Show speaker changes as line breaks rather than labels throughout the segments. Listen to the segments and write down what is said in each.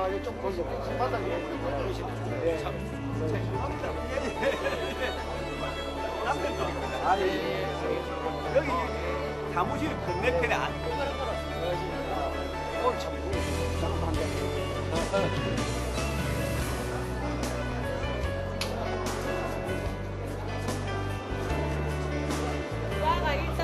이쪽 보시고 바닥에 보시면 좋아요.
아니 여기 사무실 건너편에 안.
오늘 참
와가 일단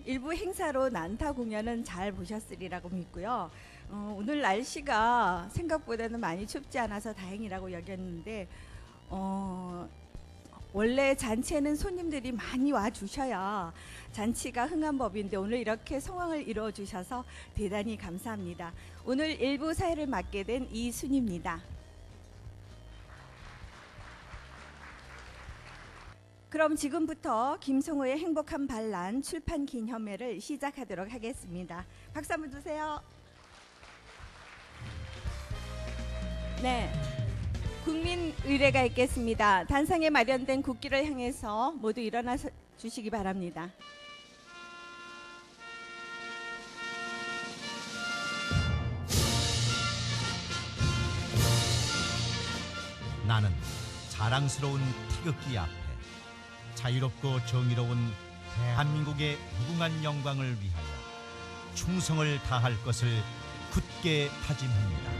일부 행사로 난타 공연은 잘 보셨으리라고 믿고요. 오늘 날씨가 생각보다는 많이 춥지 않아서 다행이라고 여겼는데 원래 잔치에는 손님들이 많이 와 주셔야 잔치가 흥한 법인데 오늘 이렇게 성황을 이루어 주셔서 대단히 감사합니다. 오늘 일부 사회를 맡게 된 이순입니다. 그럼 지금부터 김성호의 행복한 반란 출판 기념회를 시작하도록 하겠습니다. 박수 한번 주세요. 네. 국민 의례가 있겠습니다. 단상에 마련된 국기를 향해서 모두 일어나 주시기 바랍니다.
나는 자랑스러운 태극기 앞에 자유롭고 정의로운 대한민국의 무궁한 영광을 위하여 충성을 다할 것을 굳게 다짐합니다.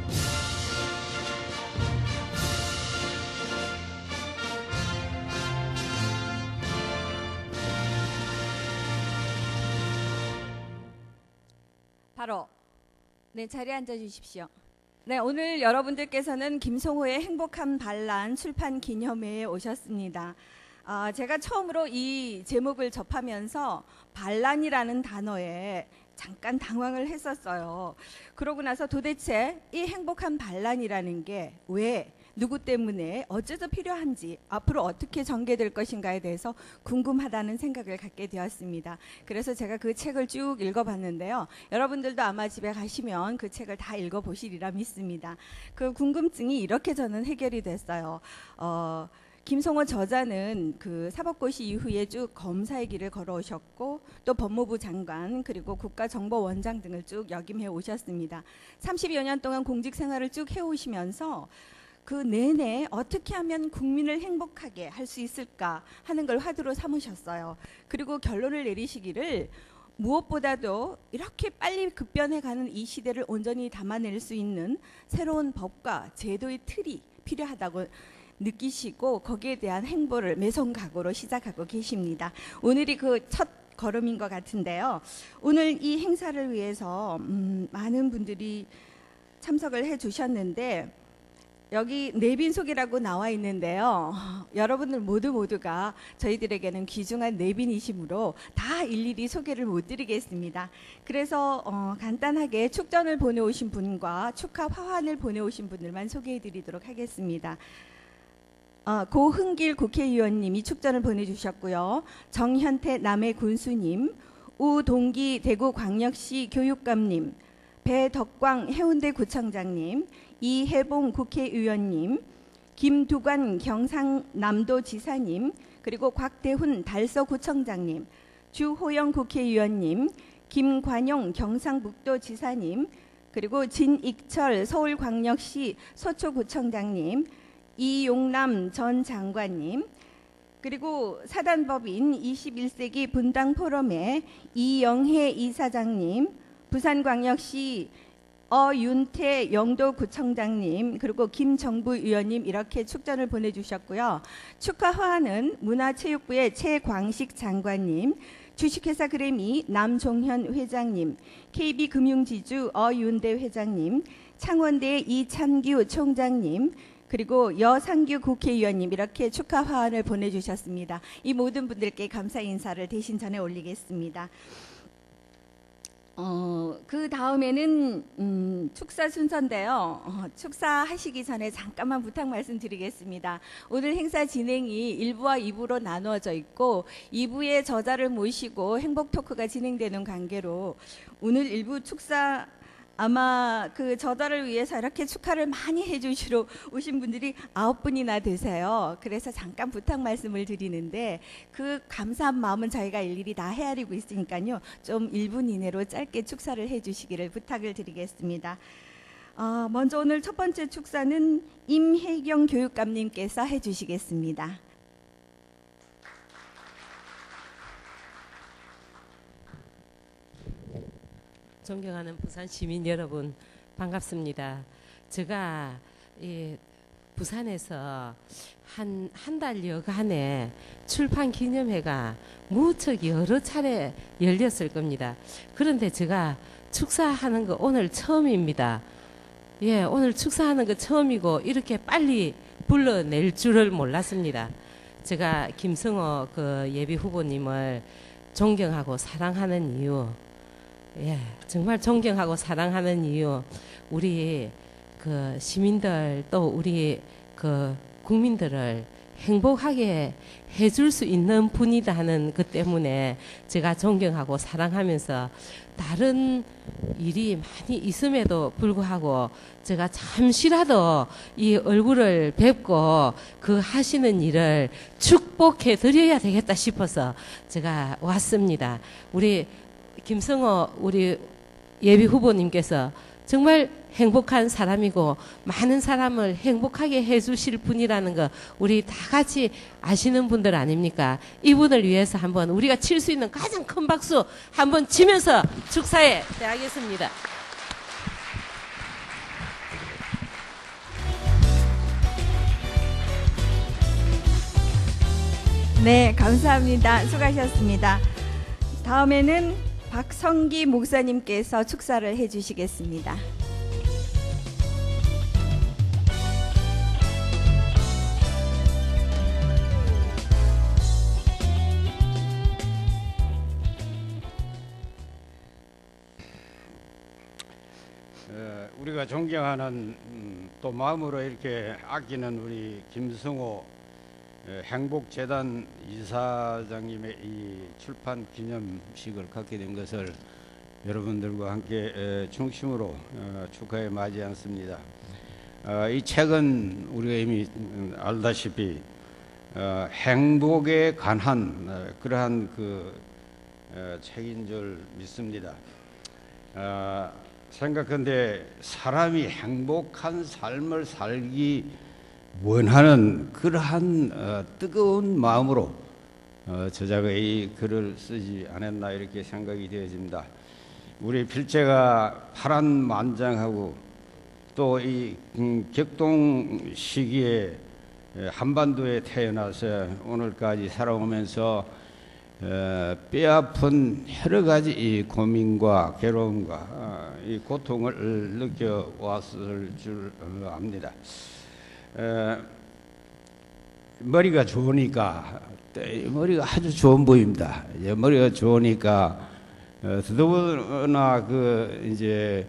바로 네, 자리에 앉아 주십시오. 네, 오늘 여러분들께서는 김성호의 행복한 반란 출판 기념회에 오셨습니다. 제가 처음으로 이 제목을 접하면서 반란이라는 단어에 잠깐 당황을 했었어요. 그러고 나서 도대체 이 행복한 반란이라는 게 왜, 누구 때문에, 어째서 필요한지, 앞으로 어떻게 전개될 것인가에 대해서 궁금하다는 생각을 갖게 되었습니다. 그래서 제가 그 책을 쭉 읽어봤는데요. 여러분들도 아마 집에 가시면 그 책을 다 읽어보시리라 믿습니다. 그 궁금증이 이렇게 저는 해결이 됐어요. 김성호 저자는 그 사법고시 이후에 쭉 검사의 길을 걸어오셨고 또 법무부 장관 그리고 국가정보원장 등을 쭉 역임해 오셨습니다. 30여 년 동안 공직 생활을 쭉 해오시면서 그 내내 어떻게 하면 국민을 행복하게 할 수 있을까 하는 걸 화두로 삼으셨어요. 그리고 결론을 내리시기를 무엇보다도 이렇게 빨리 급변해가는 이 시대를 온전히 담아낼 수 있는 새로운 법과 제도의 틀이 필요하다고 느끼시고 거기에 대한 행보를 매송각오로 시작하고 계십니다. 오늘이 그 첫 걸음인 것 같은데요. 오늘 이 행사를 위해서 많은 분들이 참석을 해 주셨는데 여기 내빈속이라고 나와 있는데요. 여러분들 모두가 저희들에게는 귀중한 내빈이시므로 다 일일이 소개를 못 드리겠습니다. 그래서 간단하게 축전을 보내오신 분과 축하 화환을 보내오신 분들만 소개해 드리도록 하겠습니다. 고흥길 국회의원님이 축전을 보내주셨고요. 정현태 남해 군수님, 우동기 대구광역시 교육감님, 배덕광 해운대 구청장님, 이해봉 국회의원님, 김두관 경상남도지사님, 그리고 곽대훈 달서구청장님, 주호영 국회의원님, 김관용 경상북도지사님, 그리고 진익철 서울광역시 서초구청장님, 이용남 전 장관님, 그리고 사단법인 21세기 분당포럼의 이영혜 이사장님, 부산광역시 어윤태 영도구청장님, 그리고 김정부 의원님 이렇게 축전을 보내주셨고요. 축하 화환은 문화체육부의 최광식 장관님, 주식회사 그래미 남종현 회장님, KB금융지주 어윤대 회장님, 창원대 이찬규 총장님, 그리고 여상규 국회의원님 이렇게 축하 화환을 보내주셨습니다. 이 모든 분들께 감사 인사를 대신 전해 올리겠습니다. 그 다음에는 축사 순서인데요. 축사하시기 전에 잠깐만 부탁 말씀드리겠습니다. 오늘 행사 진행이 1부와 2부로 나누어져 있고 2부에 저자를 모시고 행복 토크가 진행되는 관계로 오늘 1부 축사 아마 그 저자를 위해서 이렇게 축하를 많이 해주시러 오신 분들이 9분이나 되세요. 그래서 잠깐 부탁 말씀을 드리는데 그 감사한 마음은 저희가 일일이 다 헤아리고 있으니까요. 좀 1분 이내로 짧게 축사를 해주시기를 부탁을 드리겠습니다. 먼저 오늘 첫 번째 축사는 임혜경 교육감님께서 해주시겠습니다.
존경하는 부산 시민 여러분 반갑습니다. 제가 부산에서 한 달여간에 출판 기념회가 무척 여러 차례 열렸을 겁니다. 그런데 제가 축사하는 거 오늘 처음입니다. 예, 오늘 축사하는 거 처음이고 이렇게 빨리 불러낼 줄을 몰랐습니다. 제가 김성호 그 예비 후보님을 존경하고 사랑하는 이유, 예, 정말 존경하고 사랑하는 이유, 우리 그 시민들 또 우리 그 국민들을 행복하게 해줄 수 있는 분이다 하는 것 때문에 제가 존경하고 사랑하면서 다른 일이 많이 있음에도 불구하고 제가 잠시라도 이 얼굴을 뵙고 그 하시는 일을 축복해 드려야 되겠다 싶어서 제가 왔습니다. 우리 김성호 우리 예비 후보님께서 정말 행복한 사람이고 많은 사람을 행복하게 해주실 분이라는 거 우리 다 같이 아시는 분들 아닙니까? 이분을 위해서 한번 우리가 칠 수 있는 가장 큰 박수 한번 치면서 축사에 대하겠습니다.
네, 감사합니다. 수고하셨습니다. 다음에는 박성기 목사님께서 축사를 해주시겠습니다.
우리가 존경하는 또 마음으로 이렇게 아끼는 우리 김성호 행복재단 이사장님의 이 출판 기념식을 갖게 된 것을 여러분들과 함께 중심으로 축하해 맞이 않습니다. 이 책은 우리가 이미 알다시피 행복에 관한 그러한 그 책인 줄 믿습니다. 생각한데 사람이 행복한 삶을 살기 원하는 그러한 뜨거운 마음으로 저자가 이 글을 쓰지 않았나 이렇게 생각이 되어집니다. 우리 필체가 파란만장하고 또 이 격동 시기에 한반도에 태어나서 오늘까지 살아오면서 뼈아픈 여러 가지 이 고민과 괴로움과 이 고통을 느껴왔을 줄 압니다. 머리가 좋으니까 머리가 아주 좋은 보입니다. 머리가 좋으니까 더더구나 그 이제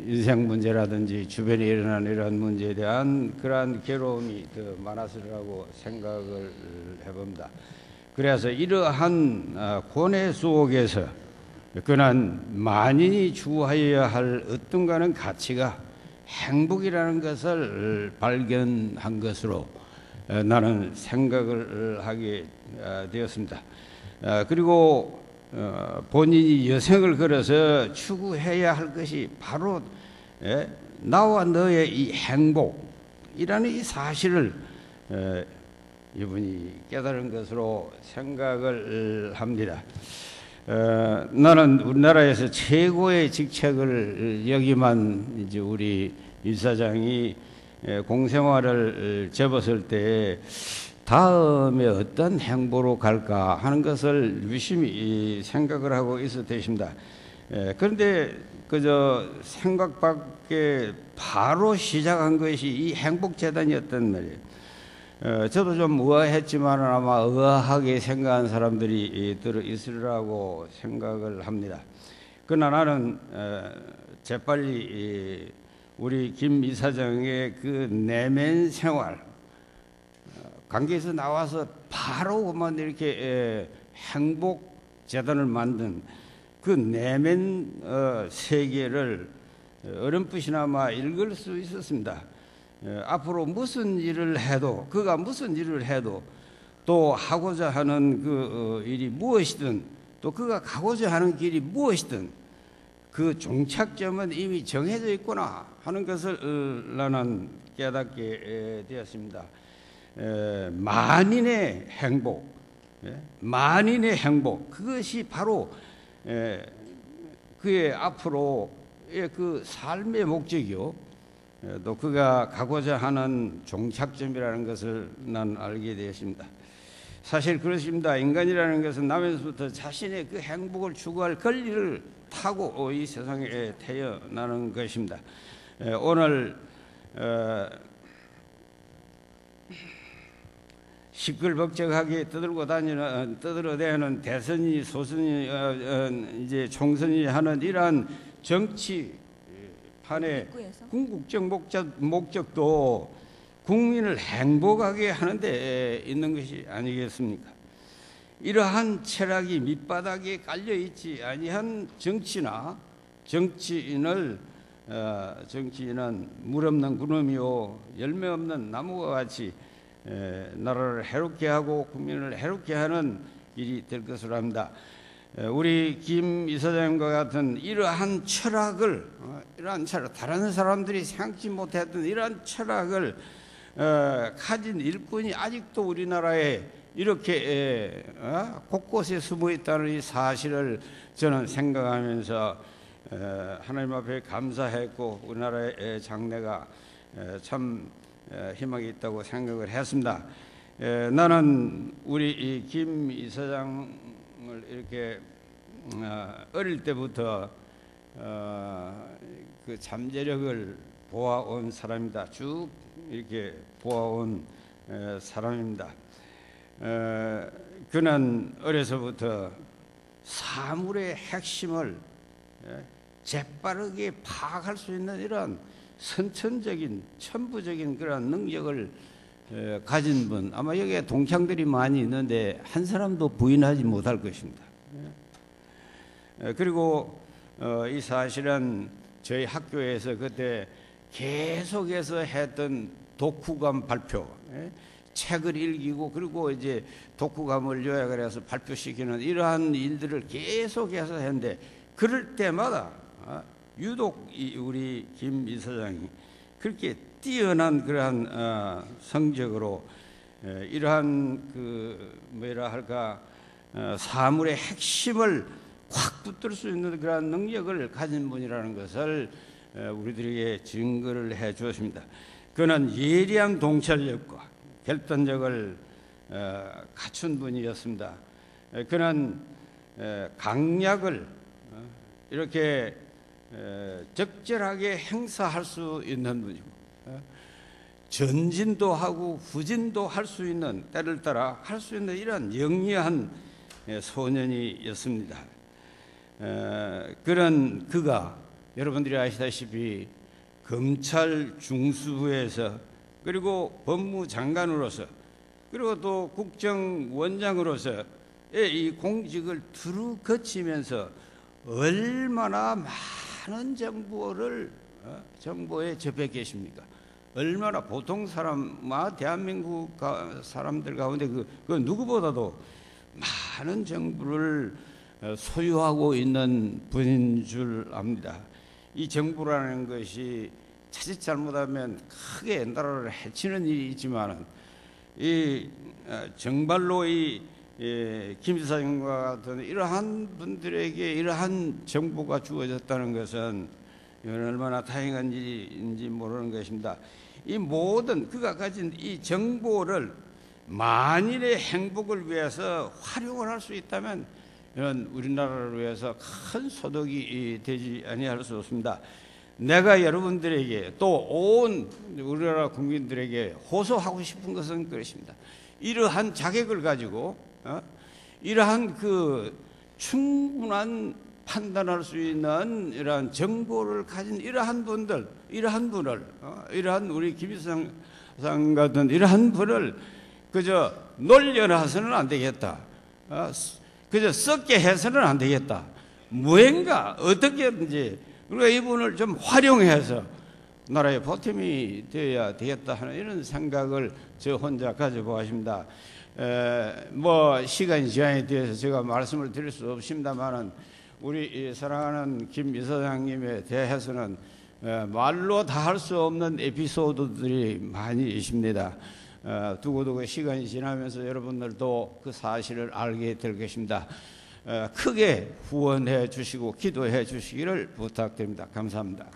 인생 문제라든지 주변에 일어나는 이러한 문제에 대한 그러한 괴로움이 더 많았으리라고 생각을 해봅니다. 그래서 이러한 고뇌 속에서 그는 만인이 추구하여야 할 어떤가는 가치가 행복이라는 것을 발견한 것으로 나는 생각을 하게 되었습니다. 그리고 본인이 여생을 걸어서 추구해야 할 것이 바로 나와 너의 이 행복이라는 이 사실을 이분이 깨달은 것으로 생각을 합니다. 나는 우리나라에서 최고의 직책을 여기만 이제 우리 이사장이 공생활을 접었을 때 다음에 어떤 행보로 갈까 하는 것을 유심히 생각을 하고 있었습니다. 그런데 그저 생각 밖에 바로 시작한 것이 이 행복재단이었단 말이에요. 저도 좀 의아했지만 아마 의아하게 생각한 사람들이 들어 있으리라고 생각을 합니다. 그러나 나는 재빨리 우리 김 이사장의 그 내면 생활 관계에서 나와서 바로 그만 이렇게 행복재단을 만든 그 내면 세계를 어렴풋이나마 읽을 수 있었습니다. 앞으로 무슨 일을 해도 그가 무슨 일을 해도 또 하고자 하는 그 일이 무엇이든 또 그가 가고자 하는 길이 무엇이든 그 종착점은 이미 정해져 있구나 하는 것을 나는 깨닫게 되었습니다. 만인의 행복, 만인의 행복, 그것이 바로 그의 앞으로의 그 삶의 목적이요. 또 그가 가고자 하는 종착점이라는 것을 난 알게 되었습니다. 사실 그렇습니다. 인간이라는 것은 나면서부터 자신의 그 행복을 추구할 권리를 타고 이 세상에 태어나는 것입니다. 오늘 시끌벅적하게 떠들어대는 대선이 소선이 이제 총선이 하는 이러한 정치판의 궁극적 목적도 국민을 행복하게 하는 데 있는 것이 아니겠습니까? 이러한 철학이 밑바닥에 깔려 있지 아니한 정치인은 물 없는 구름이요 열매 없는 나무와 같이 나라를 해롭게 하고 국민을 해롭게 하는 일이 될 것으로 합니다. 우리 김 이사장과 같은 이러한 철학을 다른 사람들이 생각지 못했던 이러한 철학을 가진 일꾼이 아직도 우리나라에 이렇게 곳곳에 숨어 있다는 이 사실을 저는 생각하면서 하나님 앞에 감사했고 우리나라의 장래가 참 희망이 있다고 생각을 했습니다. 나는 우리 김 이사장을 이렇게 어릴 때부터 그 잠재력을 보아온 사람이다. 쭉 이렇게 보아온 사람입니다. 그는 어려서부터 사물의 핵심을 재빠르게 파악할 수 있는 이런 선천적인 천부적인 그런 능력을 가진 분, 아마 여기에 동창들이 많이 있는데 한 사람도 부인하지 못할 것입니다. 그리고 이 사실은 저희 학교에서 그때 계속해서 했던 독후감 발표, 책을 읽이고 그리고 이제 독후감을 요약을 해서 발표시키는 이러한 일들을 계속해서 했는데 그럴 때마다 유독 우리 김 이사장이 그렇게 뛰어난 그러한 성적으로 이러한 그 뭐라 할까 사물의 핵심을 확 붙들 수 있는 그러한 능력을 가진 분이라는 것을 우리들에게 증거를 해 주었습니다. 그는 예리한 통찰력과 결단력을 갖춘 분이었습니다. 그는 강약을 이렇게 적절하게 행사할 수 있는 분이고 전진도 하고 후진도 할 수 있는 때를 따라 할 수 있는 이런 영리한 소년이었습니다. 그런 그가 여러분들이 아시다시피 검찰 중수부에서 그리고 법무장관으로서 그리고 또 국정원장으로서 이 공직을 두루 거치면서 얼마나 많은 정보에 접해 계십니까? 얼마나 보통 대한민국 사람들 가운데 그 누구보다도 많은 정보를 소유하고 있는 분인 줄 압니다. 이 정보라는 것이 자칫 잘못하면 크게 나라를 해치는 일이 있지만은 이 정말로 김 지사님과 같은 이러한 분들에게 이러한 정보가 주어졌다는 것은 얼마나 다행한 일인지 모르는 것입니다. 이 모든 그가 가진 이 정보를 만일의 행복을 위해서 활용을 할 수 있다면 이런 우리나라를 위해서 큰 소득이 되지 아니할 수 없습니다. 내가 여러분들에게 또 온 우리나라 국민들에게 호소하고 싶은 것은 그것입니다. 이러한 자격을 가지고 이러한 그 충분한 판단할 수 있는 이러한 정보를 가진 이러한 분을 이러한 우리 김일성 같은 이러한 분을 그저 놀려놔서는 안 되겠다. 그저 썩게 해서는 안 되겠다. 무언가 어떻게든지 우리가 이분을 좀 활용해서 나라의 보탬이 되어야 되겠다 하는 이런 생각을 저 혼자 가져보았습니다. 시간이 제한이 되어서 제가 말씀을 드릴 수 없습니다만은 우리 사랑하는 김 이사장님에 대해서는 말로 다 할 수 없는 에피소드들이 많이 있습니다. 두고두고 시간이 지나면서 여러분들도 그 사실을 알게 될 것입니다. 크게 후원해 주시고 기도해 주시기를 부탁드립니다. 감사합니다.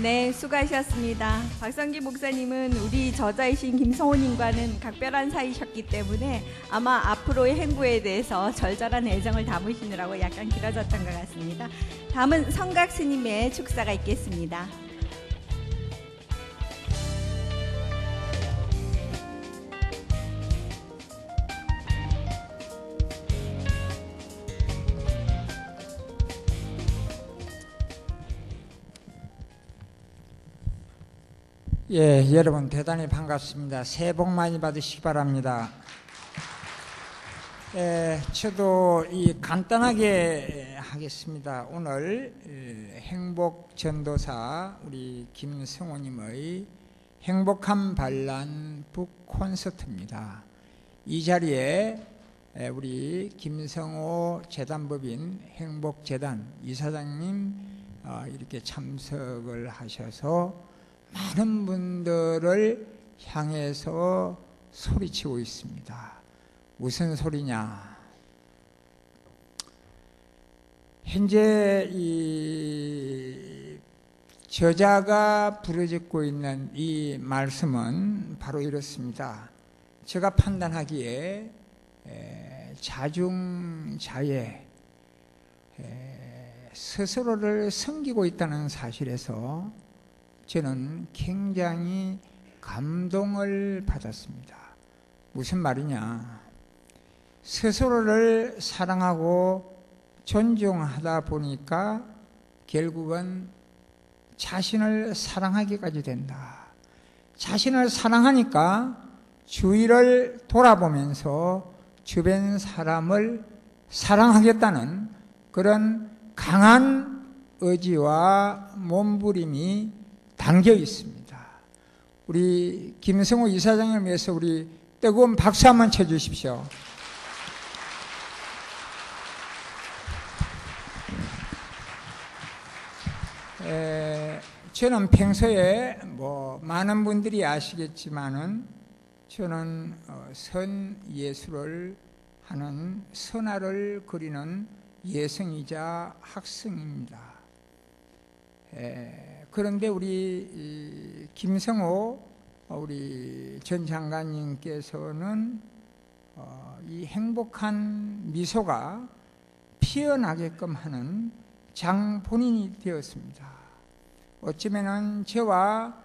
네, 수고하셨습니다. 박성기 목사님은 우리 저자이신 김성호님과는 각별한 사이셨기 때문에 아마 앞으로의 행보에 대해서 절절한 애정을 담으시느라고 약간 길어졌던 것 같습니다. 다음은 성각 스님의 축사가 있겠습니다.
예, 여러분 대단히 반갑습니다. 새해 복 많이 받으시기 바랍니다. 저도 간단하게 하겠습니다. 오늘 행복 전도사 우리 김성호님의 행복한 반란 북 콘서트입니다. 이 자리에 우리 김성호 재단법인 행복재단 이사장님 이렇게 참석을 하셔서 많은 분들을 향해서 소리치고 있습니다. 무슨 소리냐? 현재 이 저자가 부르짖고 있는 이 말씀은 바로 이렇습니다. 제가 판단하기에 자중자애, 스스로를 섬기고 있다는 사실에서 저는 굉장히 감동을 받았습니다. 무슨 말이냐? 스스로를 사랑하고 존중하다 보니까 결국은 자신을 사랑하기까지 된다. 자신을 사랑하니까 주위를 돌아보면서 주변 사람을 사랑하겠다는 그런 강한 의지와 몸부림이 담겨 있습니다. 우리 김성호 이사장을 위해서 우리 뜨거운 박수 한번 쳐주십시오. 저는 평소에 많은 분들이 아시겠지만은 저는 선 예술을 하는 선화를 그리는 예성이자 학생입니다. 그런데 우리 김성호 우리 전 장관님께서는 이 행복한 미소가 피어나게끔 하는 장본인이 되었습니다. 어쩌면은 저와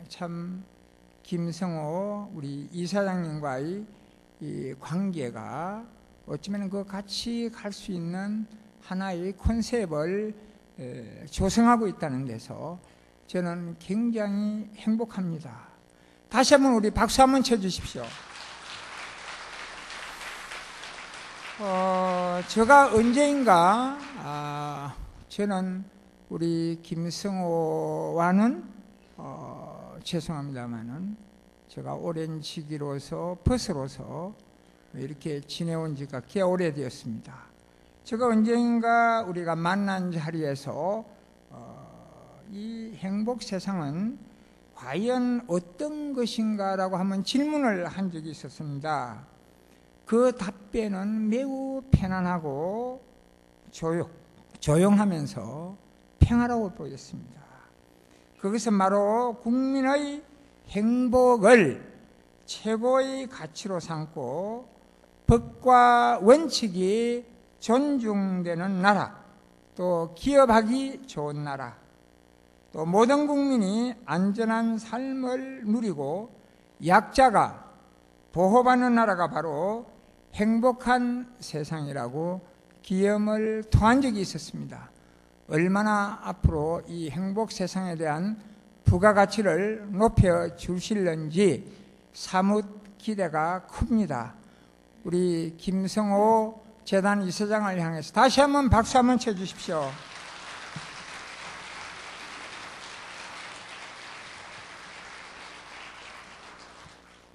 참 김성호 우리 이사장님과의 이 관계가 어쩌면 그 같이 갈 수 있는 하나의 컨셉을 조성하고 있다는 데서 저는 굉장히 행복합니다. 다시 한번 우리 박수 한번 쳐주십시오. 제가 언제인가 저는 우리 김성호와는 죄송합니다만은 제가 오랜 시기로서 버스로서 이렇게 지내온 지가 꽤 오래되었습니다. 제가 언젠가 우리가 만난 자리에서 이 행복 세상은 과연 어떤 것인가라고 한번 질문을 한 적이 있었습니다. 그 답변은 매우 편안하고 조용하면서 평화로워 보였습니다. 그것은 바로 국민의 행복을 최고의 가치로 삼고 법과 원칙이 존중되는 나라, 또 기업하기 좋은 나라, 또 모든 국민이 안전한 삶을 누리고 약자가 보호받는 나라가 바로 행복한 세상이라고 기염을 토한 적이 있었습니다. 얼마나 앞으로 이 행복 세상에 대한 부가가치를 높여 주실는지 사뭇 기대가 큽니다. 우리 김성호 재단 이사장을 향해서 다시 한번 박수 한번 쳐주십시오.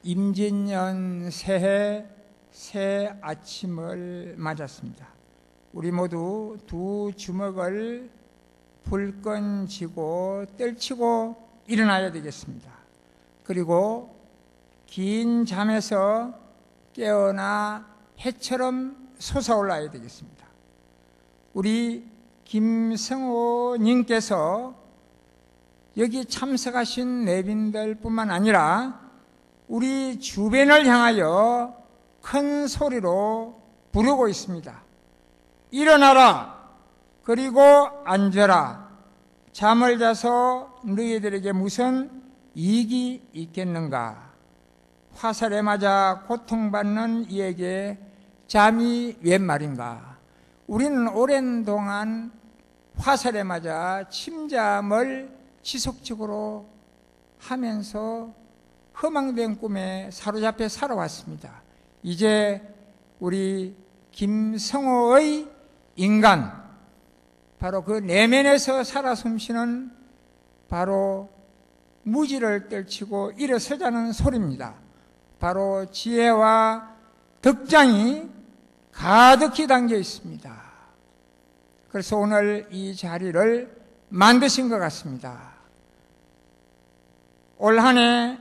임진년 새해 새 아침을 맞았습니다. 우리 모두 두 주먹을 불끈 쥐고 떨치고 일어나야 되겠습니다. 그리고 긴 잠에서 깨어나 해처럼 솟아올라야 되겠습니다. 우리 김성호님께서 여기 참석하신 내빈들뿐만 아니라 우리 주변을 향하여 큰 소리로 부르고 있습니다. 일어나라, 그리고 앉아라. 잠을 자서 너희들에게 무슨 이익이 있겠는가? 화살에 맞아 고통받는 이에게 잠이 웬 말인가? 우리는 오랜 동안 화살에 맞아 침잠을 지속적으로 하면서 허망된 꿈에 사로잡혀 살아왔습니다. 이제 우리 김성호의 인간, 바로 그 내면에서 살아 숨쉬는 바로 무지를 떨치고 일어서자는 소리입니다. 바로 지혜와 덕장이 가득히 담겨 있습니다. 그래서 오늘 이 자리를 만드신 것 같습니다. 올 한 해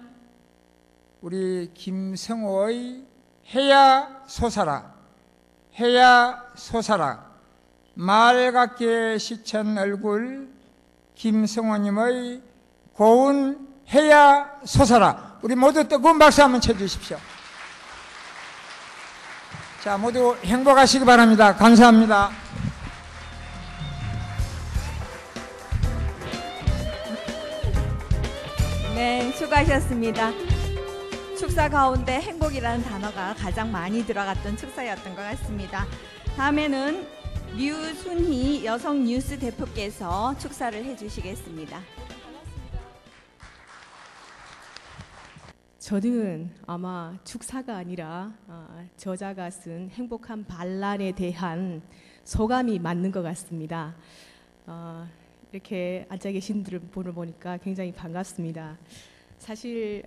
우리 김성호의 해야 솟아라, 해야 솟아라, 맑게 시천 얼굴 김성호님의 고운 해야 솟아라. 우리 모두 뜨거운 박수 한번 쳐주십시오. 자, 모두 행복하시기 바랍니다. 감사합니다.
네, 수고하셨습니다. 축사 가운데 행복이라는 단어가 가장 많이 들어갔던 축사였던 것 같습니다. 다음에는 류순희 여성 뉴스 대표께서 축사를 해주시겠습니다.
저는 아마 축사가 아니라 저자가 쓴 행복한 반란에 대한 소감이 맞는 것 같습니다. 이렇게 앉아 계신 분을 보니까 굉장히 반갑습니다. 사실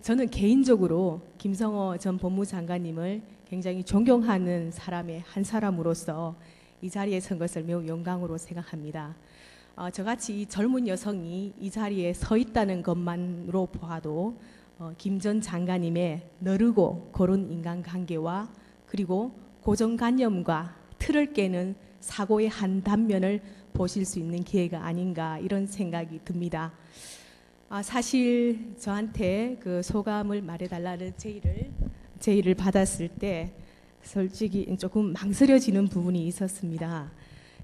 저는 개인적으로 김성호 전 법무장관님을 굉장히 존경하는 사람의 한 사람으로서 이 자리에 선 것을 매우 영광으로 생각합니다. 저같이 이 젊은 여성이 이 자리에 서 있다는 것만으로 보아도 김 전 장관님의 너르고 고른 인간관계와 그리고 고정관념과 틀을 깨는 사고의 한 단면을 보실 수 있는 기회가 아닌가 이런 생각이 듭니다. 사실 저한테 그 소감을 말해달라는 제의를 받았을 때 솔직히 조금 망설여지는 부분이 있었습니다.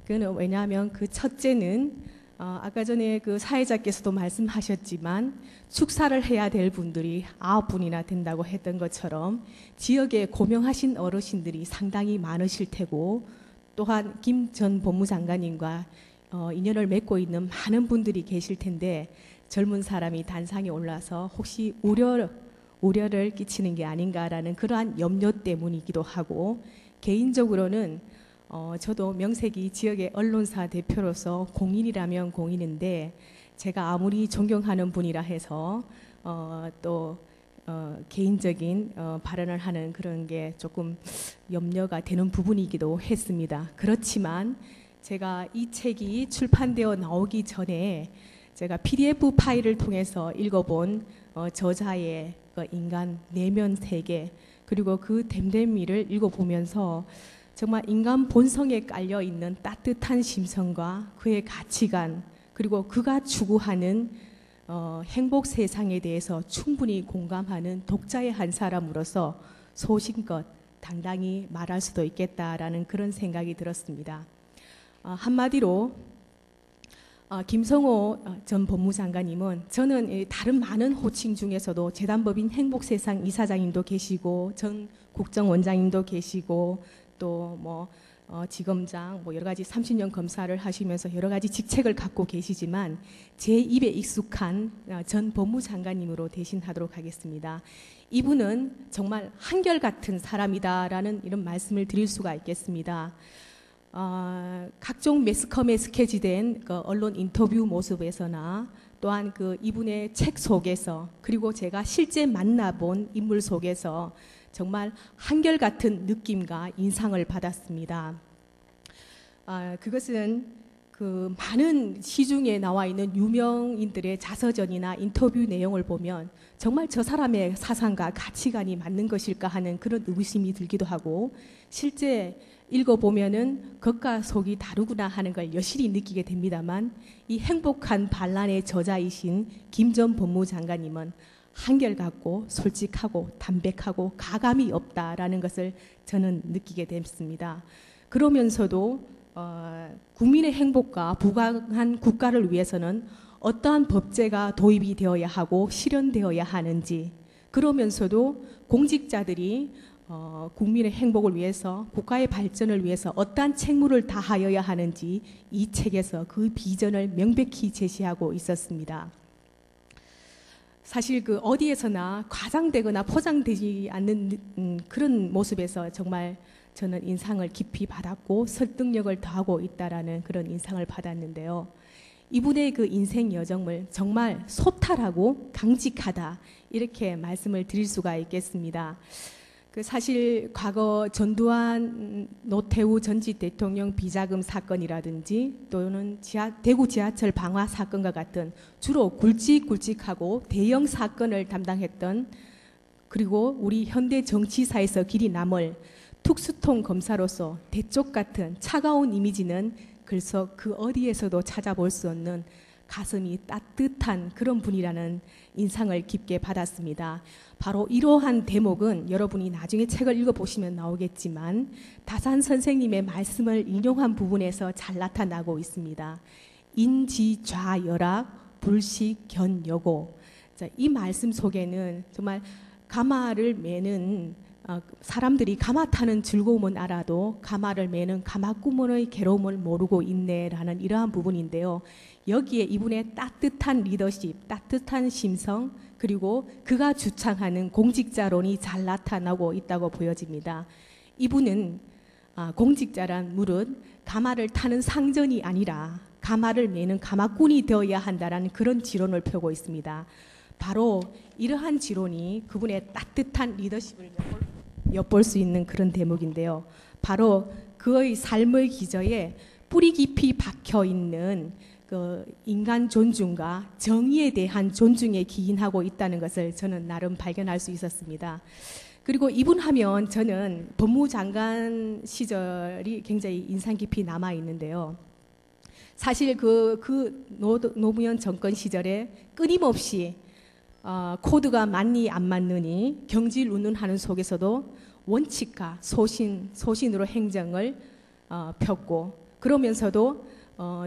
그는 왜냐하면 그 첫째는 아까 전에 그 사회자께서도 말씀하셨지만 축사를 해야 될 분들이 9분이나 된다고 했던 것처럼 지역에 고명하신 어르신들이 상당히 많으실 테고 또한 김 전 법무장관님과 인연을 맺고 있는 많은 분들이 계실 텐데 젊은 사람이 단상에 올라서 혹시 우려를 끼치는 게 아닌가라는 그러한 염려 때문이기도 하고 개인적으로는 저도 명색이 지역의 언론사 대표로서 공인이라면 공인인데 제가 아무리 존경하는 분이라 해서 개인적인 발언을 하는 그런 게 조금 염려가 되는 부분이기도 했습니다. 그렇지만 제가 이 책이 출판되어 나오기 전에 제가 PDF 파일을 통해서 읽어본 저자의 그 인간 내면 세계 그리고 그 댐댐이를 읽어보면서 정말 인간 본성에 깔려 있는 따뜻한 심성과 그의 가치관 그리고 그가 추구하는 행복 세상에 대해서 충분히 공감하는 독자의 한 사람으로서 소신껏 당당히 말할 수도 있겠다라는 그런 생각이 들었습니다. 한마디로 김성호 전 법무장관님은 저는 다른 많은 호칭 중에서도 재단법인 행복세상 이사장님도 계시고 전 국정원장님도 계시고 또 지검장 여러 가지 30년 검사를 하시면서 여러 가지 직책을 갖고 계시지만 제 입에 익숙한 전 법무장관님으로 대신하도록 하겠습니다. 이분은 정말 한결같은 사람이다라는 이런 말씀을 드릴 수가 있겠습니다. 각종 매스컴에 스케치된 그 언론 인터뷰 모습에서나 또한 그 이분의 책 속에서 그리고 제가 실제 만나본 인물 속에서 정말 한결같은 느낌과 인상을 받았습니다. 그것은 그 많은 시중에 나와 있는 유명인들의 자서전이나 인터뷰 내용을 보면 정말 저 사람의 사상과 가치관이 맞는 것일까 하는 그런 의구심이 들기도 하고 실제 읽어보면은 겉과 속이 다르구나 하는 걸 여실히 느끼게 됩니다만 이 행복한 반란의 저자이신 김 전 법무장관님은 한결같고 솔직하고 담백하고 가감이 없다라는 것을 저는 느끼게 됐습니다. 그러면서도 국민의 행복과 부강한 국가를 위해서는 어떠한 법제가 도입이 되어야 하고 실현되어야 하는지, 그러면서도 공직자들이 국민의 행복을 위해서 국가의 발전을 위해서 어떠한 책무를 다하여야 하는지 이 책에서 그 비전을 명백히 제시하고 있었습니다. 사실 그 어디에서나 과장되거나 포장되지 않는 그런 모습에서 정말 저는 인상을 깊이 받았고 설득력을 더하고 있다라는 그런 인상을 받았는데요. 이분의 그 인생 여정을 정말 소탈하고 강직하다 이렇게 말씀을 드릴 수가 있겠습니다. 그 사실 과거 전두환 노태우 전직 대통령 비자금 사건이라든지 또는 대구 지하철 방화 사건과 같은 주로 굵직굵직하고 대형 사건을 담당했던, 그리고 우리 현대 정치사에서 길이 남을 특수통 검사로서 대쪽 같은 차가운 이미지는 그래서 그 어디에서도 찾아볼 수 없는 가슴이 따뜻한 그런 분이라는 인상을 깊게 받았습니다. 바로 이러한 대목은 여러분이 나중에 책을 읽어보시면 나오겠지만 다산 선생님의 말씀을 인용한 부분에서 잘 나타나고 있습니다. 인지좌열악 불식견여고. 이 말씀 속에는 정말 가마를 매는 사람들이 가마 타는 즐거움은 알아도 가마를 매는 가마꾼의 괴로움을 모르고 있네라는 이러한 부분인데요. 여기에 이분의 따뜻한 리더십, 따뜻한 심성, 그리고 그가 주창하는 공직자론이 잘 나타나고 있다고 보여집니다. 이분은 공직자란 무릇 가마를 타는 상전이 아니라 가마를 매는 가마꾼이 되어야 한다는 그런 지론을 펴고 있습니다. 바로 이러한 지론이 그분의 따뜻한 리더십을 엿볼 수 있는 그런 대목인데요. 바로 그의 삶의 기저에 뿌리 깊이 박혀 있는 그 인간 존중과 정의에 대한 존중에 기인하고 있다는 것을 저는 나름 발견할 수 있었습니다. 그리고 이분 하면 저는 법무장관 시절이 굉장히 인상 깊이 남아 있는데요. 사실 노무현 정권 시절에 끊임없이 코드가 맞니 안 맞느니 경질 운운하는 속에서도 원칙과 소신으로 행정을 폈고, 그러면서도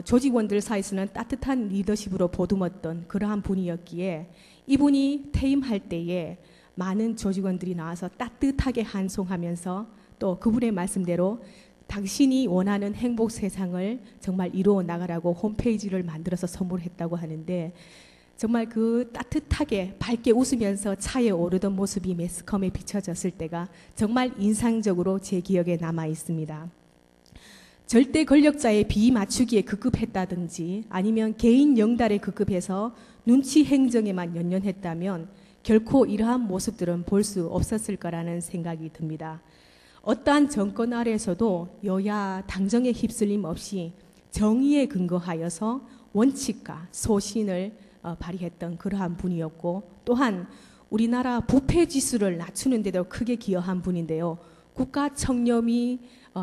조직원들 사이에서는 따뜻한 리더십으로 보듬었던 그러한 분이었기에 이분이 퇴임할 때에 많은 조직원들이 나와서 따뜻하게 환송하면서 또 그분의 말씀대로 당신이 원하는 행복 세상을 정말 이루어 나가라고 홈페이지를 만들어서 선물했다고 하는데, 정말 그 따뜻하게 밝게 웃으면서 차에 오르던 모습이 매스컴에 비춰졌을 때가 정말 인상적으로 제 기억에 남아 있습니다. 절대 권력자의 비위 맞추기에 급급했다든지 아니면 개인 영달에 급급해서 눈치 행정에만 연연했다면 결코 이러한 모습들은 볼 수 없었을 거라는 생각이 듭니다. 어떠한 정권 아래에서도 여야 당정에 휩쓸림 없이 정의에 근거하여서 원칙과 소신을 발휘했던 그러한 분이었고, 또한 우리나라 부패 지수를 낮추는 데도 크게 기여한 분인데요. 국가 청렴이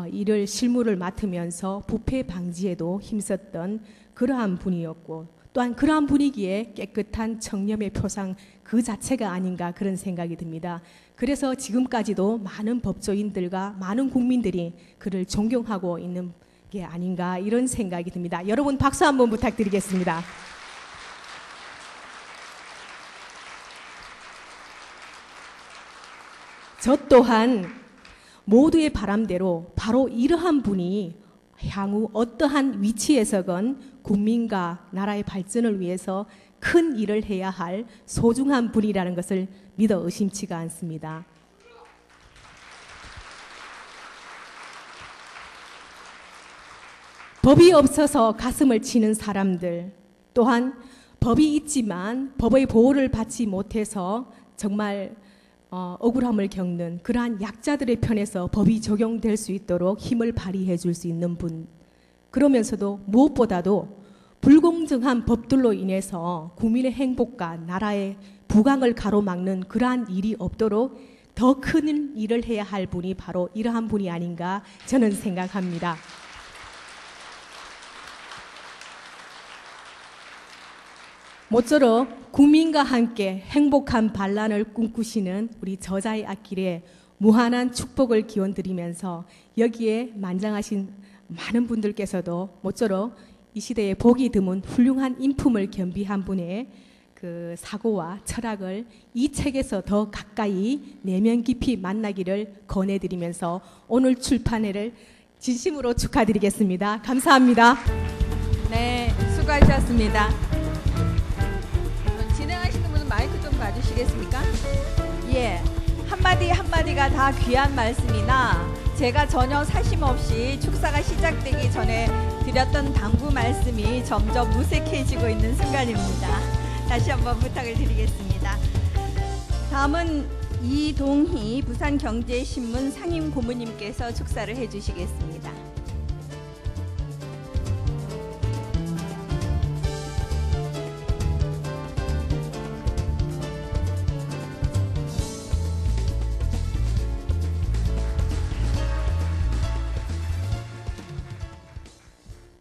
이를 실무를 맡으면서 부패 방지에도 힘썼던 그러한 분이었고, 또한 그러한 분위기에 깨끗한 청렴의 표상 그 자체가 아닌가 그런 생각이 듭니다. 그래서 지금까지도 많은 법조인들과 많은 국민들이 그를 존경하고 있는 게 아닌가 이런 생각이 듭니다. 여러분 박수 한번 부탁드리겠습니다. 저 또한 모두의 바람대로 바로 이러한 분이 향후 어떠한 위치에서건 국민과 나라의 발전을 위해서 큰 일을 해야 할 소중한 분이라는 것을 믿어 의심치가 않습니다. 법이 없어서 가슴을 치는 사람들, 또한 법이 있지만 법의 보호를 받지 못해서 정말 억울함을 겪는 그러한 약자들의 편에서 법이 적용될 수 있도록 힘을 발휘해 줄 수 있는 분, 그러면서도 무엇보다도 불공정한 법들로 인해서 국민의 행복과 나라의 부강을 가로막는 그러한 일이 없도록 더 큰 일을 해야 할 분이 바로 이러한 분이 아닌가 저는 생각합니다. 모쪼록 국민과 함께 행복한 반란을 꿈꾸시는 우리 저자의 앞길에 무한한 축복을 기원드리면서 여기에 만장하신 많은 분들께서도 모쪼록 이 시대에 복이 드문 훌륭한 인품을 겸비한 분의 그 사고와 철학을 이 책에서 더 가까이 내면 깊이 만나기를 권해드리면서 오늘 출판회를 진심으로 축하드리겠습니다. 감사합니다.
네, 수고하셨습니다. 진행하시는 분은 마이크 좀 봐주시겠습니까? 예, 한마디 한마디가 다 귀한 말씀이나 제가 전혀 사심 없이 축사가 시작되기 전에 드렸던 당부 말씀이 점점 무색해지고 있는 순간입니다. 다시 한번 부탁을 드리겠습니다. 다음은 이동희 부산경제신문 상임고문님께서 축사를 해주시겠습니다.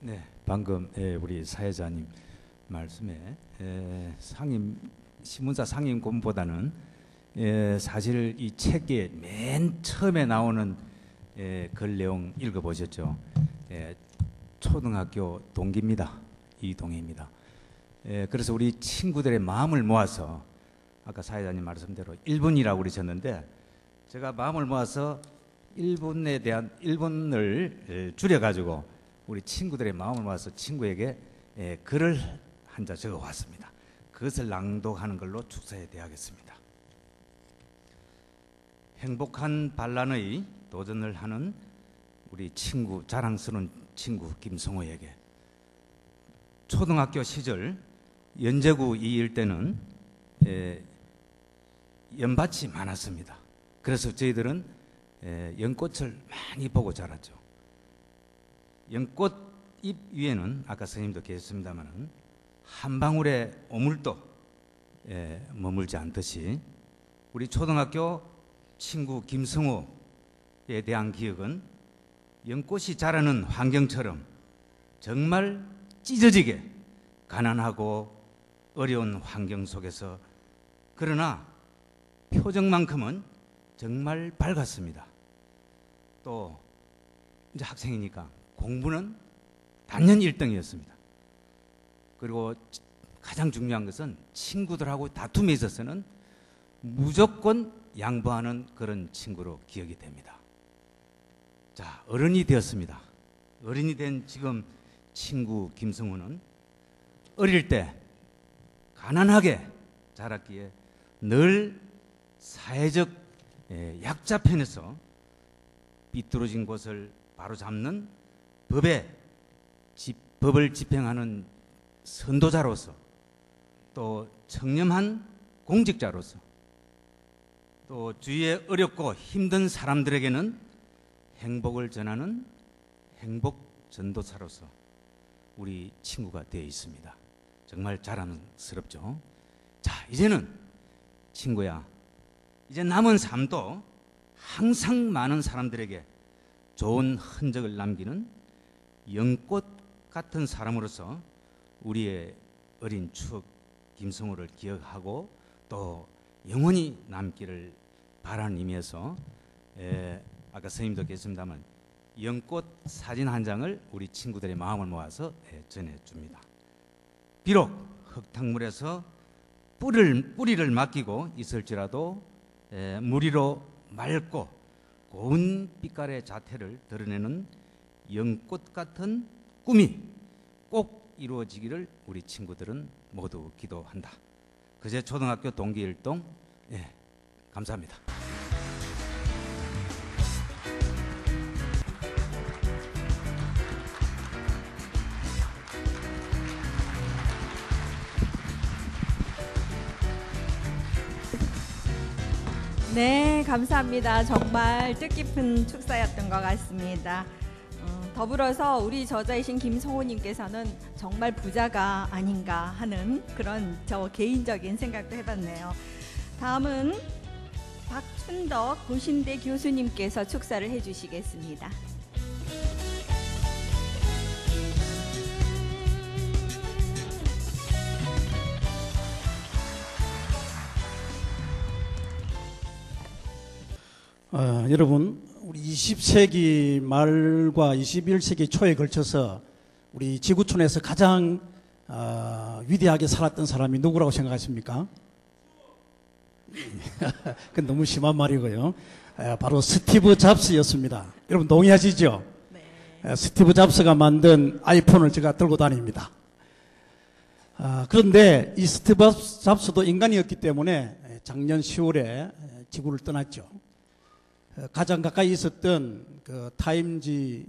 네, 방금 우리 사회자님 말씀에 신문사 상임고문보다는 사실 이 책의 맨 처음에 나오는 글 내용 읽어보셨죠? 초등학교 동기입니다. 이동희입니다. 그래서 우리 친구들의 마음을 모아서 아까 사회자님 말씀대로 1분이라고 그러셨는데 제가 마음을 모아서 1분을 줄여가지고 우리 친구들의 마음을 모아서 친구에게 글을 한 자 적어왔습니다. 그것을 낭독하는 걸로 축사에 대하겠습니다. 행복한 반란의 도전을 하는 우리 친구, 자랑스러운 친구 김성호에게 초등학교 시절 연제구 이 일대는 연밭이 많았습니다. 그래서 저희들은 연꽃을 많이 보고 자랐죠. 연꽃 잎 위에는 아까 선생님도 계셨습니다만 한 방울의 오물도 머물지 않듯이 우리 초등학교 친구 김성호에 대한 기억은 연꽃이 자라는 환경처럼 정말 찢어지게 가난하고 어려운 환경 속에서 그러나 표정만큼은 정말 밝았습니다. 또 이제 학생이니까 공부는 단연 1등이었습니다. 그리고 가장 중요한 것은 친구들하고 다툼에 있어서는 무조건 양보하는 그런 친구로 기억이 됩니다. 자, 어른이 되었습니다. 어른이 된 지금 친구 김성호는 어릴 때 가난하게 자랐기에 늘 사회적 약자 편에서 삐뚤어진 곳을 바로잡는 법을 집행하는 선도자로서 또 청렴한 공직자로서 또 주위에 어렵고 힘든 사람들에게는 행복을 전하는 행복 전도사로서 우리 친구가 되어 있습니다. 정말 자랑스럽죠. 자, 이제는 친구야, 이제 남은 삶도 항상 많은 사람들에게 좋은 흔적을 남기는 연꽃 같은 사람으로서 우리의 어린 추억 김성호를 기억하고 또 영원히 남기를 바라는 의미에서 아까 선생님도 계셨습니다만 연꽃 사진 한 장을 우리 친구들의 마음을 모아서 전해줍니다. 비록 흙탕물에서 뿌리를 맡기고 있을지라도 물 위로 맑고 고운 빛깔의 자태를 드러내는 연꽃 같은 꿈이 꼭 이루어지기를 우리 친구들은 모두 기도한다. 그제 초등학교 동기일동 감사합니다.
네, 감사합니다. 정말 뜻깊은 축사였던 것 같습니다. 더불어서 우리 저자이신 김성호님께서는 정말 부자가 아닌가 하는 그런 저 개인적인 생각도 해봤네요. 다음은 박춘덕 고신대 교수님께서 축사를 해주시겠습니다.
여러분, 우리 20세기 말과 21세기 초에 걸쳐서 우리 지구촌에서 가장 위대하게 살았던 사람이 누구라고 생각하십니까? 그건 너무 심한 말이고요. 바로 스티브 잡스였습니다. 여러분 동의하시죠? 네. 스티브 잡스가 만든 아이폰을 제가 들고 다닙니다. 그런데 이 스티브 잡스도 인간이었기 때문에 작년 10월에 지구를 떠났죠. 가장 가까이 있었던 그 타임지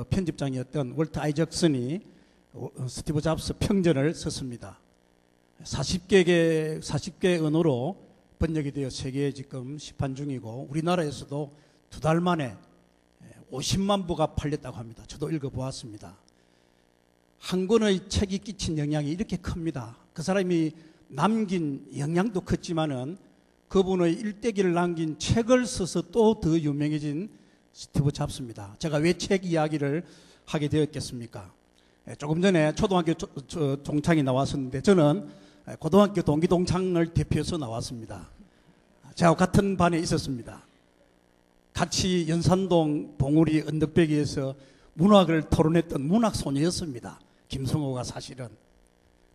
편집장이었던 월트 아이잭슨이 스티브 잡스 평전을 썼습니다. 40개 언어로 번역이 되어 세계에 지금 시판 중이고 우리나라에서도 2달 만에 50만 부가 팔렸다고 합니다. 저도 읽어보았습니다. 한 권의 책이 끼친 영향이 이렇게 큽니다. 그 사람이 남긴 영향도 컸지만은 그분의 일대기를 남긴 책을 써서 또 더 유명해진 스티브 잡스입니다. 제가 왜 책 이야기를 하게 되었겠습니까? 조금 전에 초등학교 동창이 나왔었는데 저는 고등학교 동기 동창을 대표해서 나왔습니다. 저하고 같은 반에 있었습니다. 같이 연산동 봉우리 언덕배기에서 문학을 토론했던 문학소녀였습니다. 김성호가 사실은.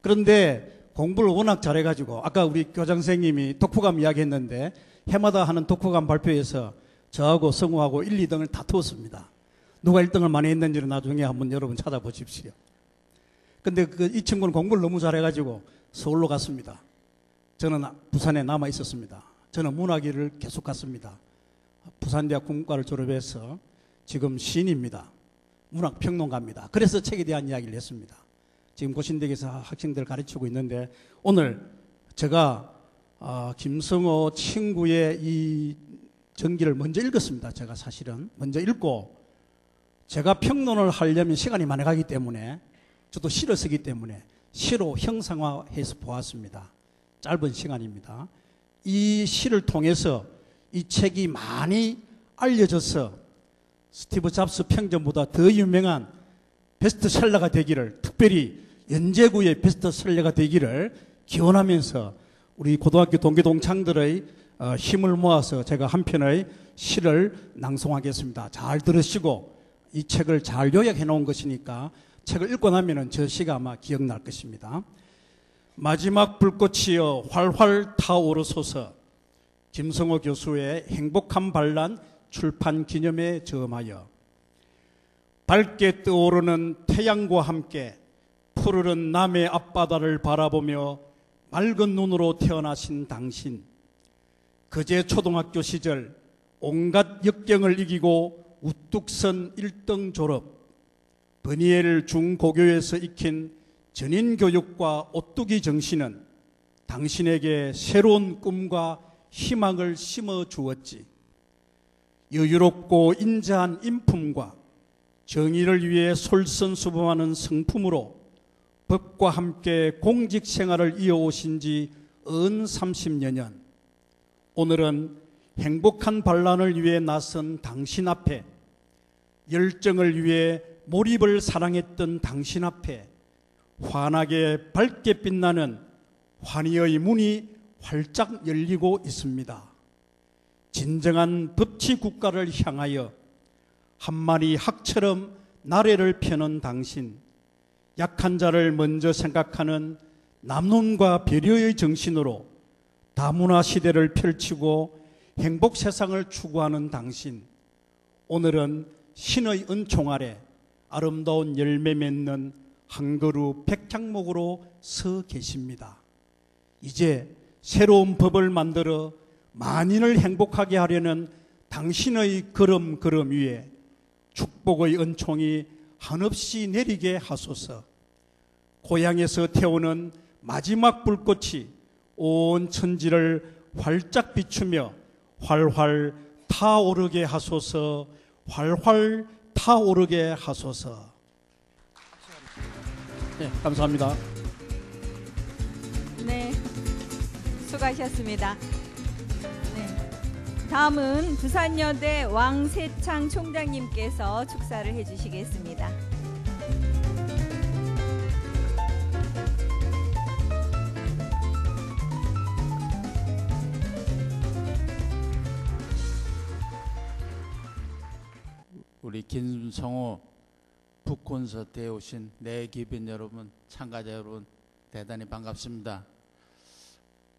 그런데 공부를 워낙 잘해가지고 아까 우리 교장선생님이 독후감 이야기했는데 해마다 하는 독후감 발표에서 저하고 성우하고 1, 2등을 다투었습니다. 누가 1등을 많이 했는지는 나중에 한번 여러분 찾아보십시오. 근데 이 친구는 공부를 너무 잘해가지고 서울로 갔습니다. 저는 부산에 남아 있었습니다. 저는 문학일을 계속 갔습니다. 부산대학 국문과를 졸업해서 지금 시인입니다. 문학평론가입니다. 그래서 책에 대한 이야기를 했습니다. 지금 고신대에서 학생들 가르치고 있는데 오늘 제가 김성호 친구의 이 전기를 먼저 읽었습니다. 제가 사실은 먼저 읽고 제가 평론을 하려면 시간이 많이 가기 때문에 저도 시를 쓰기 때문에 시로 형상화해서 보았습니다. 짧은 시간입니다. 이 시를 통해서 이 책이 많이 알려져서 스티브 잡스 평전보다 더 유명한 베스트셀러가 되기를, 특별히 연재구의 베스트셀러가 되기를 기원하면서 우리 고등학교 동기 동창들의 힘을 모아서 제가 한 편의 시를 낭송하겠습니다. 잘 들으시고 이 책을 잘 요약해 놓은 것이니까 책을 읽고 나면은 저 시가 아마 기억날 것입니다. 마지막 불꽃이여 활활 타오르소서. 김성호 교수의 행복한 반란 출판 기념에 저음하여 밝게 떠오르는 태양과 함께 푸르른 남해 앞바다를 바라보며 맑은 눈으로 태어나신 당신, 그제 초등학교 시절 온갖 역경을 이기고 우뚝 선 1등 졸업, 버니엘 중고교에서 익힌 전인교육과 오뚜기 정신은 당신에게 새로운 꿈과 희망을 심어주었지. 여유롭고 인자한 인품과 정의를 위해 솔선수범하는 성품으로 법과 함께 공직 생활을 이어오신 지 은 30여 년. 오늘은 행복한 반란을 위해 나선 당신 앞에, 열정을 위해 몰입을 사랑했던 당신 앞에 환하게 밝게 빛나는 환희의 문이 활짝 열리고 있습니다. 진정한 법치 국가를 향하여 한 마리 학처럼 나래를 펴는 당신, 약한 자를 먼저 생각하는 남론과 배려의 정신으로 다문화 시대를 펼치고 행복 세상을 추구하는 당신, 오늘은 신의 은총 아래 아름다운 열매 맺는 한 그루 백향목으로 서 계십니다. 이제 새로운 법을 만들어 만인을 행복하게 하려는 당신의 걸음 위에 축복의 은총이 한없이 내리게 하소서. 고향에서 태우는 마지막 불꽃이 온 천지를 활짝 비추며 활활 타오르게 하소서. 활활 타오르게 하소서. 네, 감사합니다.
네, 수고하셨습니다. 다음은 부산여대 왕세창 총장님께서 축사를 해주시겠습니다.
우리 김성호 북콘서트에 오신 내기빈 여러분, 참가자 여러분, 대단히 반갑습니다.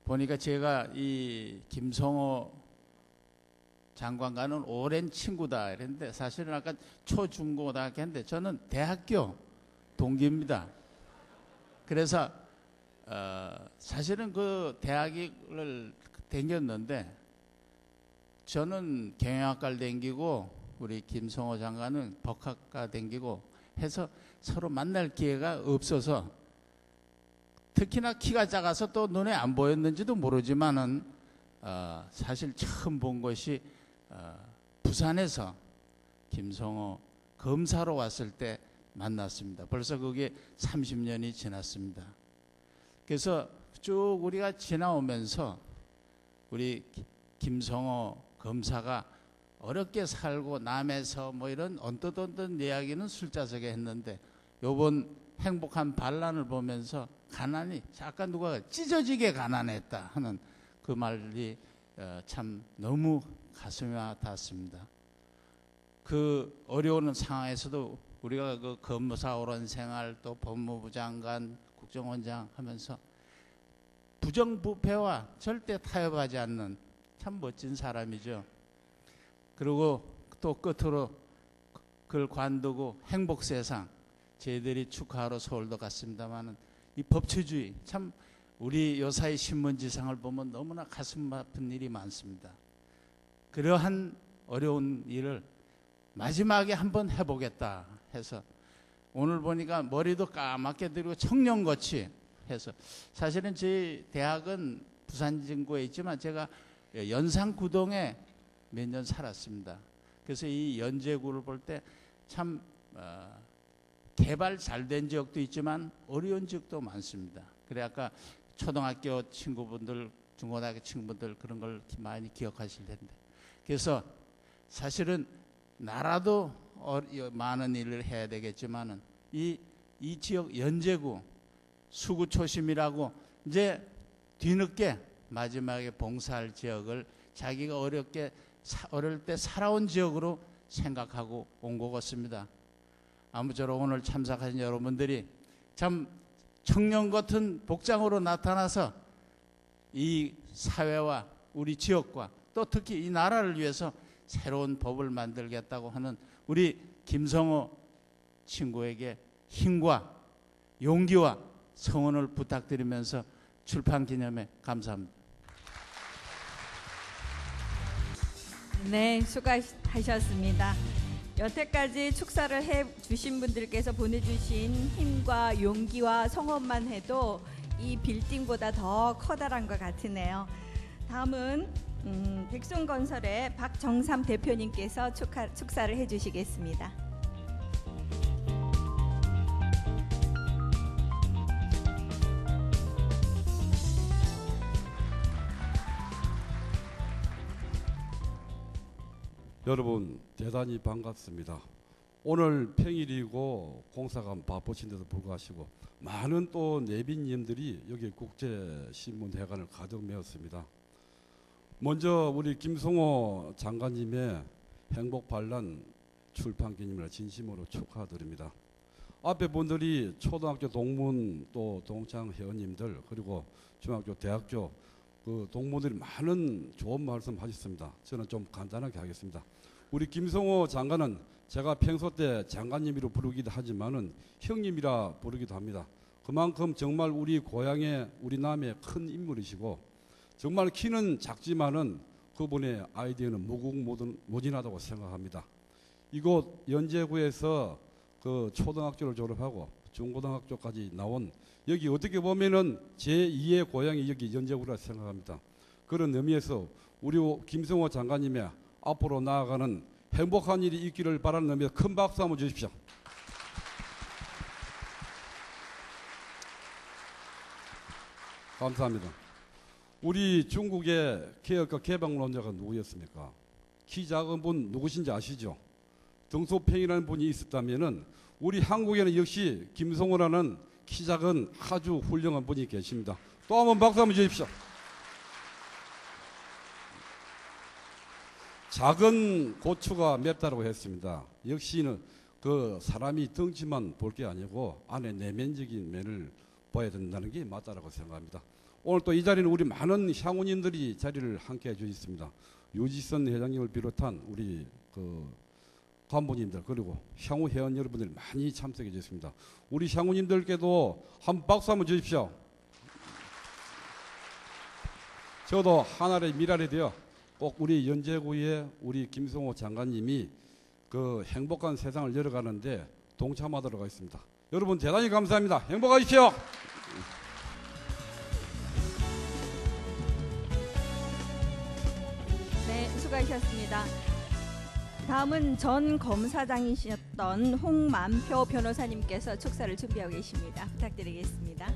보니까 제가 이 김성호 장관과는 오랜 친구다 이랬는데, 사실은 아까 초중고등학교 했는데 저는 대학교 동기입니다. 그래서 사실은 그 대학을 다녔는데, 저는 경영학과를 다니고 우리 김성호 장관은 법학과 다니고 해서 서로 만날 기회가 없어서, 특히나 키가 작아서 또 눈에 안 보였는지도 모르지만은 사실 처음 본 것이 부산에서 김성호 검사로 왔을 때 만났습니다. 벌써 그게 30년이 지났습니다. 그래서 쭉 우리가 지나오면서 우리 김성호 검사가 어렵게 살고 남에서 뭐 이런 언뜻 이야기는 술자석에 했는데, 요번 행복한 반란을 보면서 가난이, 아까 누가 찢어지게 가난했다 하는 그 말이 참 너무 가슴에 와 닿았습니다. 그 어려운 상황에서도 우리가 그 검사 오랜 생활, 또 법무부 장관, 국정원장 하면서 부정부패와 절대 타협하지 않는 참 멋진 사람이죠. 그리고 또 끝으로 그걸 관두고 행복세상, 저희들이 축하하러 서울도 갔습니다마는 이 법치주의, 참 우리 요사이 신문지상을 보면 너무나 가슴 아픈 일이 많습니다. 그러한 어려운 일을 마지막에 한번 해보겠다 해서, 오늘 보니까 머리도 까맣게 들고 청년같이 해서, 사실은 저희 대학은 부산진구에 있지만 제가 연산구동에 몇 년 살았습니다. 그래서 이 연제구를 볼 때 참 개발 잘 된 지역도 있지만 어려운 지역도 많습니다. 그래 아까 초등학교 친구분들, 중고등학교 친구분들 그런 걸 많이 기억하실 텐데, 그래서 사실은 나라도 많은 일을 해야 되겠지만은 이 지역 연제구 수구초심이라고 이제 뒤늦게 마지막에 봉사할 지역을 자기가 어릴 때 살아온 지역으로 생각하고 온 것 같습니다. 아무쪼록 오늘 참석하신 여러분들이 참 청년 같은 복장으로 나타나서 이 사회와 우리 지역과 또 특히 이 나라를 위해서 새로운 법을 만들겠다고 하는 우리 김성호 친구에게 힘과 용기와 성원을 부탁드리면서 출판 기념회 감사합니다.
네, 수고하셨습니다. 여태까지 축사를 해주신 분들께서 보내주신 힘과 용기와 성원만 해도 이 빌딩보다 더 커다란 것 같으네요. 다음은 백송건설의 박정삼 대표님께서 축사를 해주시겠습니다.
여러분 대단히 반갑습니다. 오늘 평일이고 공사가 바쁘신데도 불구하고 많은 또 내빈님들이 여기 국제신문회관을 가득 메웠습니다. 먼저 우리 김성호 장관님의 행복반란 출판 기념일을 진심으로 축하드립니다. 앞에 분들이 초등학교 동문 또 동창 회원님들 그리고 중학교 대학교 그 동문들이 많은 좋은 말씀 하셨습니다. 저는 좀 간단하게 하겠습니다. 우리 김성호 장관은 제가 평소 때 장관님이라 부르기도 하지만은 형님이라 부르기도 합니다. 그만큼 정말 우리 고향의 우리 남의 큰 인물이시고 정말 키는 작지만은 그분의 아이디어는 무궁무진하다고 생각합니다. 이곳 연제구에서 그 초등학교를 졸업하고 중고등학교까지 나온 여기 어떻게 보면은 제2의 고향이 여기 연제구라 생각합니다. 그런 의미에서 우리 김성호 장관님의 앞으로 나아가는 행복한 일이 있기를 바라는 의미에서 큰 박수 한번 주십시오. 감사합니다. 우리 중국의 개혁과 개방론자가 누구였습니까? 키 작은 분 누구신지 아시죠? 등소평이라는 분이 있었다면은 우리 한국에는 역시 김성호라는 키 작은 아주 훌륭한 분이 계십니다. 또 한번 박수 한번 주십시오. 작은 고추가 맵다라고 했습니다. 역시는 그 사람이 덩치만 볼 게 아니고 안에 내면적인 면을 봐야 된다는 게 맞다라고 생각합니다. 오늘 또 이 자리는 우리 많은 향우님들이 자리를 함께 해주고 있습니다. 유지선 회장님을 비롯한 우리 그 간부님들 그리고 향후 회원 여러분들이 많이 참석해 주셨습니다. 우리 향우님들께도 한 박수 한번 주십시오. 저도 하나의 미랄이 되어 꼭 우리 연제구의 우리 김성호 장관님이 그 행복한 세상을 열어가는데 동참하도록 하겠습니다. 여러분 대단히 감사합니다. 행복하십시오.
네, 수고하셨습니다. 다음은 전 검사장이셨던 홍만표 변호사님께서 축사를 준비하고 계십니다. 부탁드리겠습니다.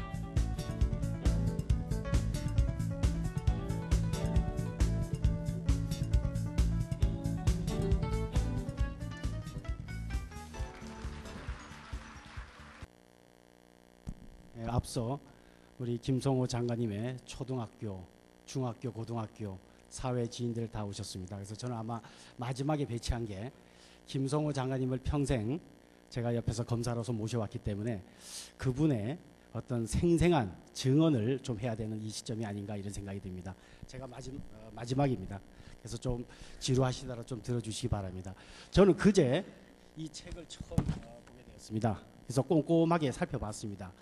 앞서 우리 김성호 장관님의 초등학교, 중학교, 고등학교 사회 지인들 다 오셨습니다. 그래서 저는 아마 마지막에 배치한 게 김성호 장관님을 평생 제가 옆에서 검사로서 모셔왔기 때문에 그분의 어떤 생생한 증언을 좀 해야 되는 이 시점이 아닌가 이런 생각이 듭니다. 제가 마지막입니다. 그래서 좀 지루하시더라도 좀 들어주시기 바랍니다. 저는 그제 이 책을 처음 보게 되었습니다. 그래서 꼼꼼하게 살펴봤습니다.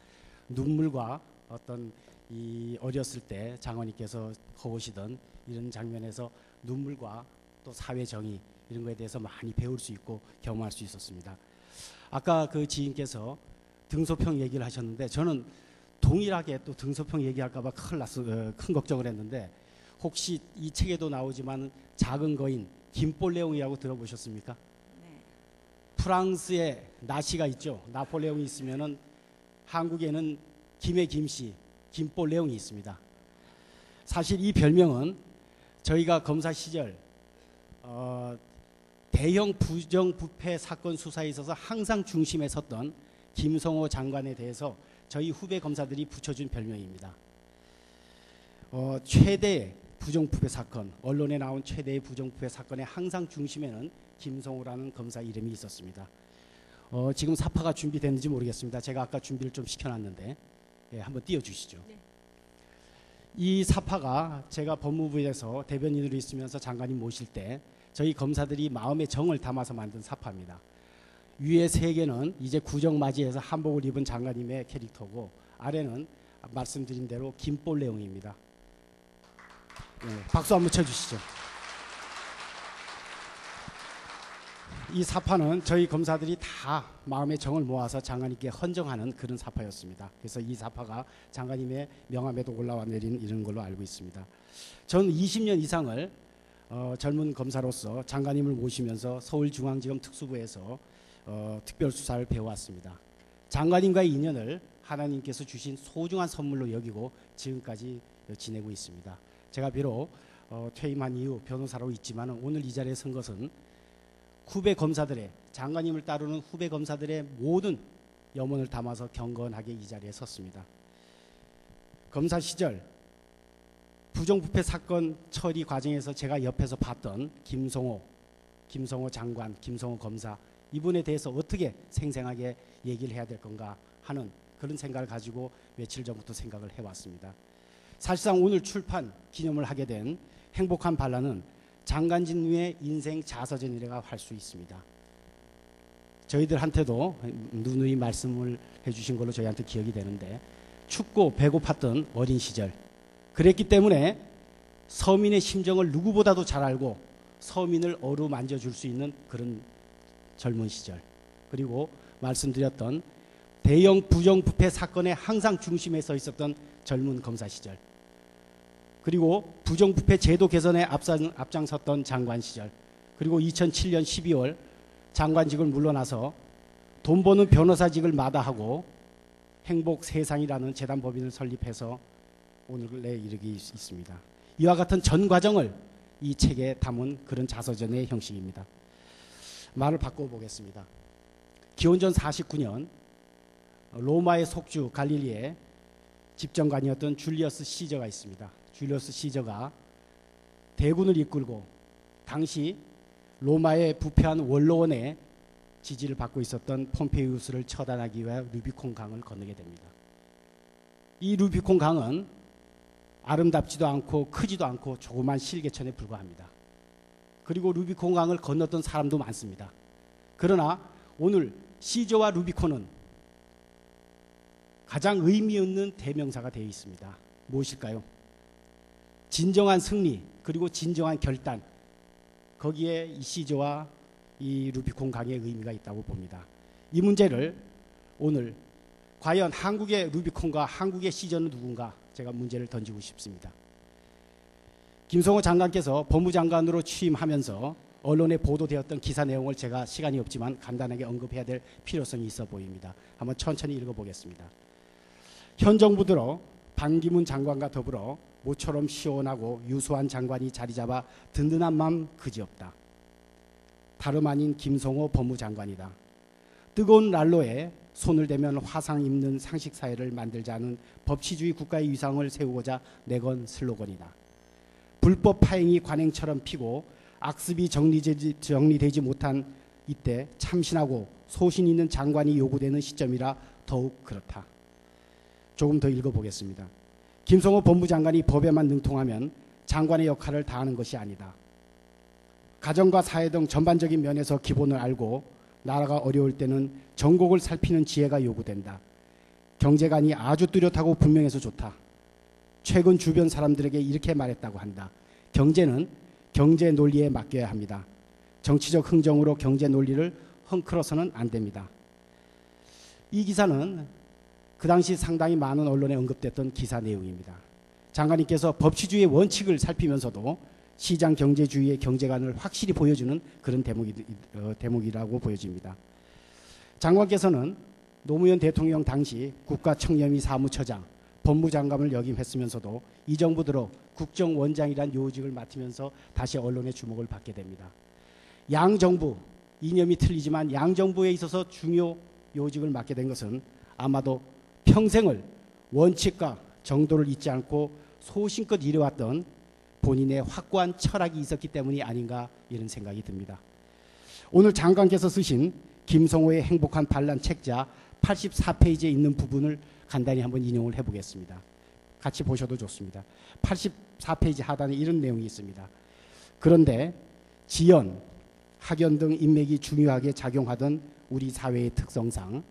눈물과 어떤 이 어렸을 때 장관님께서 거우시던 이런 장면에서 눈물과 또 사회 정의 이런 거에 대해서 많이 배울 수 있고 경험할 수 있었습니다. 아까 그 지인께서 등소평 얘기를 하셨는데 저는 동일하게 또 등소평 얘기할까 봐 큰 걱정을 했는데 혹시 이 책에도 나오지만 작은 거인 김볼레옹이라고 들어보셨습니까?
네.
프랑스에 나시가 있죠. 나폴레옹이 있으면은 한국에는 김의 김씨 김볼레옹이 있습니다. 사실 이 별명은 저희가 검사 시절 대형 부정부패 사건 수사에 있어서 항상 중심에 섰던 김성호 장관에 대해서 저희 후배 검사들이 붙여준 별명입니다. 최대의 부정부패 사건, 언론에 나온 최대의 부정부패 사건의 항상 중심에는 김성호라는 검사 이름이 있었습니다. 지금 사파가 준비됐는지 모르겠습니다. 제가 아까 준비를 좀 시켜놨는데 한번 띄워주시죠. 네. 이 사파가 제가 법무부에서 대변인으로 있으면서 장관님 모실 때 저희 검사들이 마음의 정을 담아서 만든 사파입니다. 위에 세 개는 이제 구정 맞이해서 한복을 입은 장관님의 캐릭터고 아래는 말씀드린 대로 김볼레옹입니다. 네, 박수 한번 쳐주시죠. 이 사파는 저희 검사들이 다 마음의 정을 모아서 장관님께 헌정하는 그런 사파였습니다. 그래서 이 사파가 장관님의 명함에도 올라와 내린 이런 걸로 알고 있습니다. 저는 20년 이상을 젊은 검사로서 장관님을 모시면서 서울중앙지검 특수부에서 특별수사를 배워왔습니다. 장관님과의 인연을 하나님께서 주신 소중한 선물로 여기고 지금까지 지내고 있습니다. 제가 비록 퇴임한 이후 변호사로 있지만 오늘 이 자리에 선 것은 후배 검사들의 장관님을 따르는 후배 검사들의 모든 염원을 담아서 경건하게 이 자리에 섰습니다. 검사 시절 부정부패 사건 처리 과정에서 제가 옆에서 봤던 김성호 장관, 김성호 검사 이분에 대해서 어떻게 생생하게 얘기를 해야 될 건가 하는 그런 생각을 가지고 며칠 전부터 생각을 해왔습니다. 사실상 오늘 출판 기념을 하게 된 행복한 반란은 장관진의 인생 자서전이라고 할 수 있습니다. 저희들한테도 누누이 말씀을 해주신 걸로 저희한테 기억이 되는데 춥고 배고팠던 어린 시절 그랬기 때문에 서민의 심정을 누구보다도 잘 알고 서민을 어루만져 줄 수 있는 그런 젊은 시절 그리고 말씀드렸던 대형 부정부패 사건의 항상 중심에 서 있었던 젊은 검사 시절 그리고 부정부패 제도 개선에 앞장섰던 장관 시절 그리고 2007년 12월 장관직을 물러나서 돈 버는 변호사직을 마다하고 행복세상이라는 재단법인을 설립해서 오늘에 이르게 있습니다. 이와 같은 전 과정을 이 책에 담은 그런 자서전의 형식입니다. 말을 바꿔보겠습니다. 기원전 49년 로마의 속주 갈릴리에 집정관이었던 줄리어스 시저가 있습니다. 줄리어스 시저가 대군을 이끌고 당시 로마의 부패한 원로원의 지지를 받고 있었던 폼페이우스를 처단하기 위해 루비콘 강을 건너게 됩니다. 이 루비콘 강은 아름답지도 않고 크지도 않고 조그만 실개천에 불과합니다. 그리고 루비콘 강을 건넜던 사람도 많습니다. 그러나 오늘 시저와 루비콘은 가장 의미 있는 대명사가 되어 있습니다. 무엇일까요? 진정한 승리 그리고 진정한 결단, 거기에 이 시저와 이 루비콘 강의 의미가 있다고 봅니다. 이 문제를 오늘 과연 한국의 루비콘과 한국의 시저는 누군가, 제가 문제를 던지고 싶습니다. 김성호 장관께서 법무장관으로 취임하면서 언론에 보도되었던 기사 내용을 제가 시간이 없지만 간단하게 언급해야 될 필요성이 있어 보입니다. 한번 천천히 읽어보겠습니다. 현 정부 들어 반기문 장관과 더불어 모처럼 시원하고 유수한 장관이 자리 잡아 든든한 맘 그지없다. 다름 아닌 김성호 법무장관이다. 뜨거운 난로에 손을 대면 화상 입는 상식사회를 만들자는 법치주의 국가의 위상을 세우고자 내건 슬로건이다. 불법 파행이 관행처럼 피고 악습이 정리되지 못한 이때 참신하고 소신 있는 장관이 요구되는 시점이라 더욱 그렇다. 조금 더 읽어보겠습니다. 김성호 법무장관이 법에만 능통하면 장관의 역할을 다하는 것이 아니다. 가정과 사회 등 전반적인 면에서 기본을 알고 나라가 어려울 때는 전곡을 살피는 지혜가 요구된다. 경제관이 아주 뚜렷하고 분명해서 좋다. 최근 주변 사람들에게 이렇게 말했다고 한다. 경제는 경제 논리에 맡겨야 합니다. 정치적 흥정으로 경제 논리를 헝클어서는 안 됩니다. 이 기사는 그 당시 상당히 많은 언론에 언급됐던 기사 내용입니다. 장관님께서 법치주의의 원칙을 살피면서도 시장 경제주의의 경제관을 확실히 보여주는 그런 대목이라고 보여집니다. 장관께서는 노무현 대통령 당시 국가청렴위 사무처장, 법무장관을 역임했으면서도 이 정부 들어 국정원장이란 요직을 맡으면서 다시 언론의 주목을 받게 됩니다. 양정부, 이념이 틀리지만 양정부에 있어서 중요 요직을 맡게 된 것은 아마도 평생을 원칙과 정도를 잊지 않고 소신껏 이뤄왔던 본인의 확고한 철학이 있었기 때문이 아닌가 이런 생각이 듭니다. 오늘 장관께서 쓰신 김성호의 행복한 반란 책자 84페이지에 있는 부분을 간단히 한번 인용을 해보겠습니다. 같이 보셔도 좋습니다. 84페이지 하단에 이런 내용이 있습니다. 그런데 지연, 학연 등 인맥이 중요하게 작용하던 우리 사회의 특성상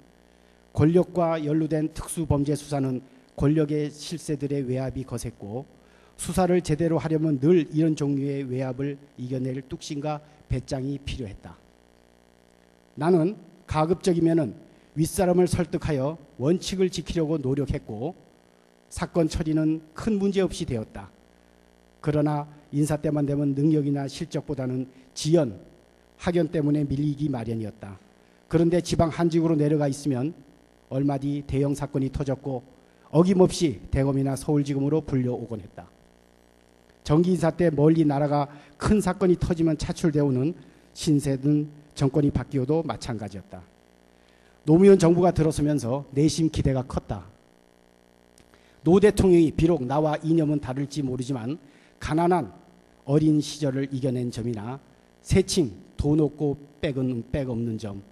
권력과 연루된 특수범죄 수사는 권력의 실세들의 외압이 거셌고 수사를 제대로 하려면 늘 이런 종류의 외압을 이겨낼 뚝심과 배짱이 필요했다. 나는 가급적이면은 윗사람을 설득하여 원칙을 지키려고 노력했고 사건 처리는 큰 문제 없이 되었다. 그러나 인사 때만 되면 능력이나 실적보다는 지연, 학연 때문에 밀리기 마련이었다. 그런데 지방 한직으로 내려가 있으면 얼마 뒤 대형 사건이 터졌고 어김없이 대검이나 서울지검으로 불려오곤 했다. 정기 인사 때 멀리 나라가 큰 사건이 터지면 차출되어오는 신세든 정권이 바뀌어도 마찬가지였다. 노무현 정부가 들어서면서 내심 기대가 컸다. 노 대통령이 비록 나와 이념은 다를지 모르지만 가난한 어린 시절을 이겨낸 점이나 세칭, 돈 없고 백 없는 점,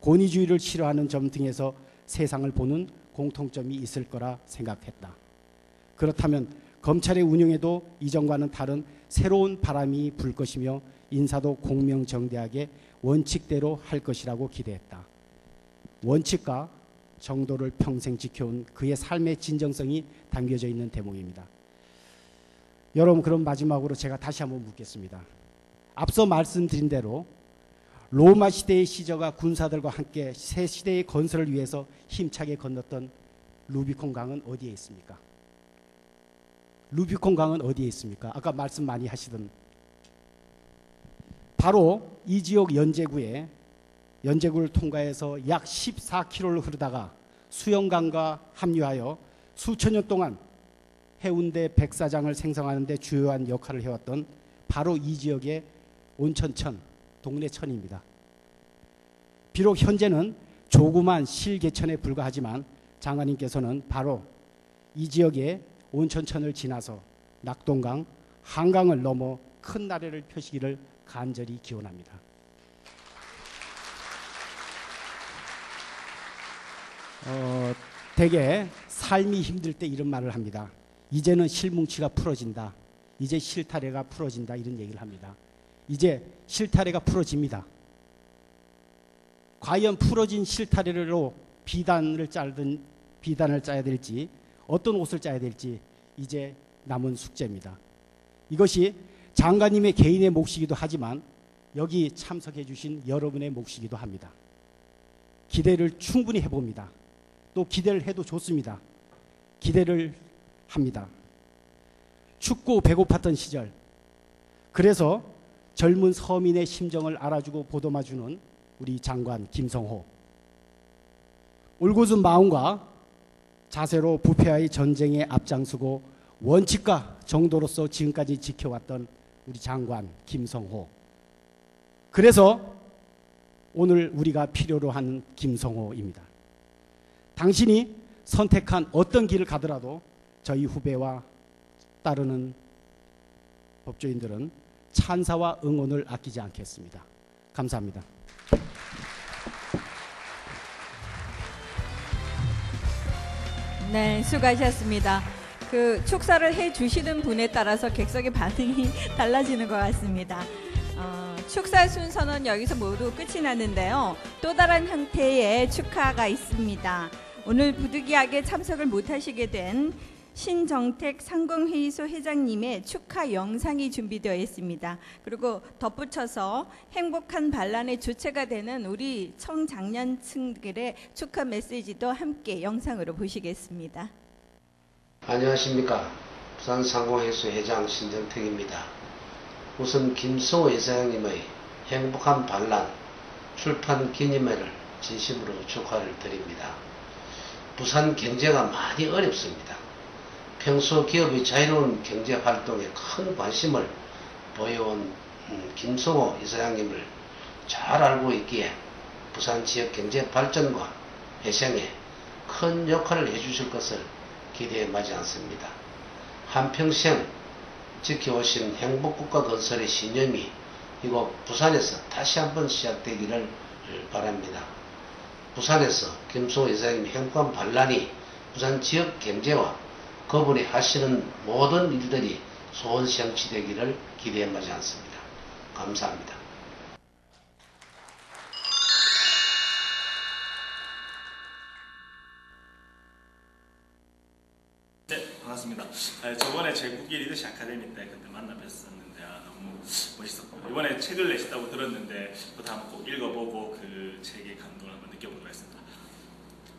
권위주의를 싫어하는 점 등에서 세상을 보는 공통점이 있을 거라 생각했다. 그렇다면 검찰의 운영에도 이전과는 다른 새로운 바람이 불 것이며 인사도 공명정대하게 원칙대로 할 것이라고 기대했다. 원칙과 정도를 평생 지켜온 그의 삶의 진정성이 담겨져 있는 대목입니다. 여러분, 그럼 마지막으로 제가 다시 한번 묻겠습니다. 앞서 말씀드린 대로 로마 시대의 시저가 군사들과 함께 새 시대의 건설을 위해서 힘차게 건넜던 루비콘 강은 어디에 있습니까? 루비콘 강은 어디에 있습니까? 아까 말씀 많이 하시던 바로 이 지역 연제구를 통과해서 약 14km를 흐르다가 수영강과 합류하여 수천 년 동안 해운대 백사장을 생성하는 데 주요한 역할을 해왔던 바로 이 지역의 온천천, 동래천입니다. 비록 현재는 조그만 실개천에 불과하지만 장관님께서는 바로 이 지역의 온천천을 지나서 낙동강, 한강을 넘어 큰 나래를 펴시기를 간절히 기원합니다. 대개 삶이 힘들 때 이런 말을 합니다. 이제는 실뭉치가 풀어진다. 이제 실타래가 풀어진다. 이런 얘기를 합니다. 이제 실타래가 풀어집니다. 과연 풀어진 실타래로 비단을 짜야 될지 어떤 옷을 짜야 될지 이제 남은 숙제입니다. 이것이 장관님의 개인의 몫이기도 하지만 여기 참석해 주신 여러분의 몫이기도 합니다. 기대를 충분히 해봅니다. 또 기대를 해도 좋습니다. 기대를 합니다. 춥고 배고팠던 시절, 그래서 젊은 서민의 심정을 알아주고 보듬어주는 우리 장관 김성호, 올곧은 마음과 자세로 부패와의 전쟁에 앞장서고 원칙과 정도로서 지금까지 지켜왔던 우리 장관 김성호, 그래서 오늘 우리가 필요로 하는 김성호입니다. 당신이 선택한 어떤 길을 가더라도 저희 후배와 따르는 법조인들은 찬사와 응원을 아끼지 않겠습니다. 감사합니다.
네, 수고하셨습니다. 그 축사를 해 주시는 분에 따라서 객석의 반응이 달라지는 것 같습니다. 축사 순서는 여기서 모두 끝이 났는데요. 또 다른 형태의 축하가 있습니다. 오늘 부득이하게 참석을 못하시게 된 신정택 상공회의소 회장님의 축하 영상이 준비되어 있습니다. 그리고 덧붙여서 행복한 반란의 주체가 되는 우리 청장년층들의 축하 메시지도 함께 영상으로 보시겠습니다.
안녕하십니까. 부산 상공회의소 회장 신정택입니다. 우선 김성호 이사장님의 행복한 반란 출판 기념회를 진심으로 축하를 드립니다. 부산 경제가 많이 어렵습니다. 평소 기업의 자유로운 경제활동에 큰 관심을 보여온 김성호 이사장님을 잘 알고 있기에 부산 지역 경제 발전과 회생에 큰 역할을 해주실 것을 기대해 마지 않습니다. 한평생 지켜오신 행복국가 건설의 신념이 이곳 부산에서 다시 한번 시작되기를 바랍니다. 부산에서 김성호 이사장님의 행복한 반란이 부산 지역 경제와 그분이 하시는 모든 일들이 소원성취되기를 기대해 마지 않습니다. 감사합니다.
네, 반갑습니다. 저번에 제국기 리더십 아카데미 때 그때 만나 뵀었는데 너무 멋있었고, 이번에 책을 내셨다고 들었는데 그것도 한번 꼭 읽어보고 그 책의 감동을 한번 느껴보도록 하겠습니다.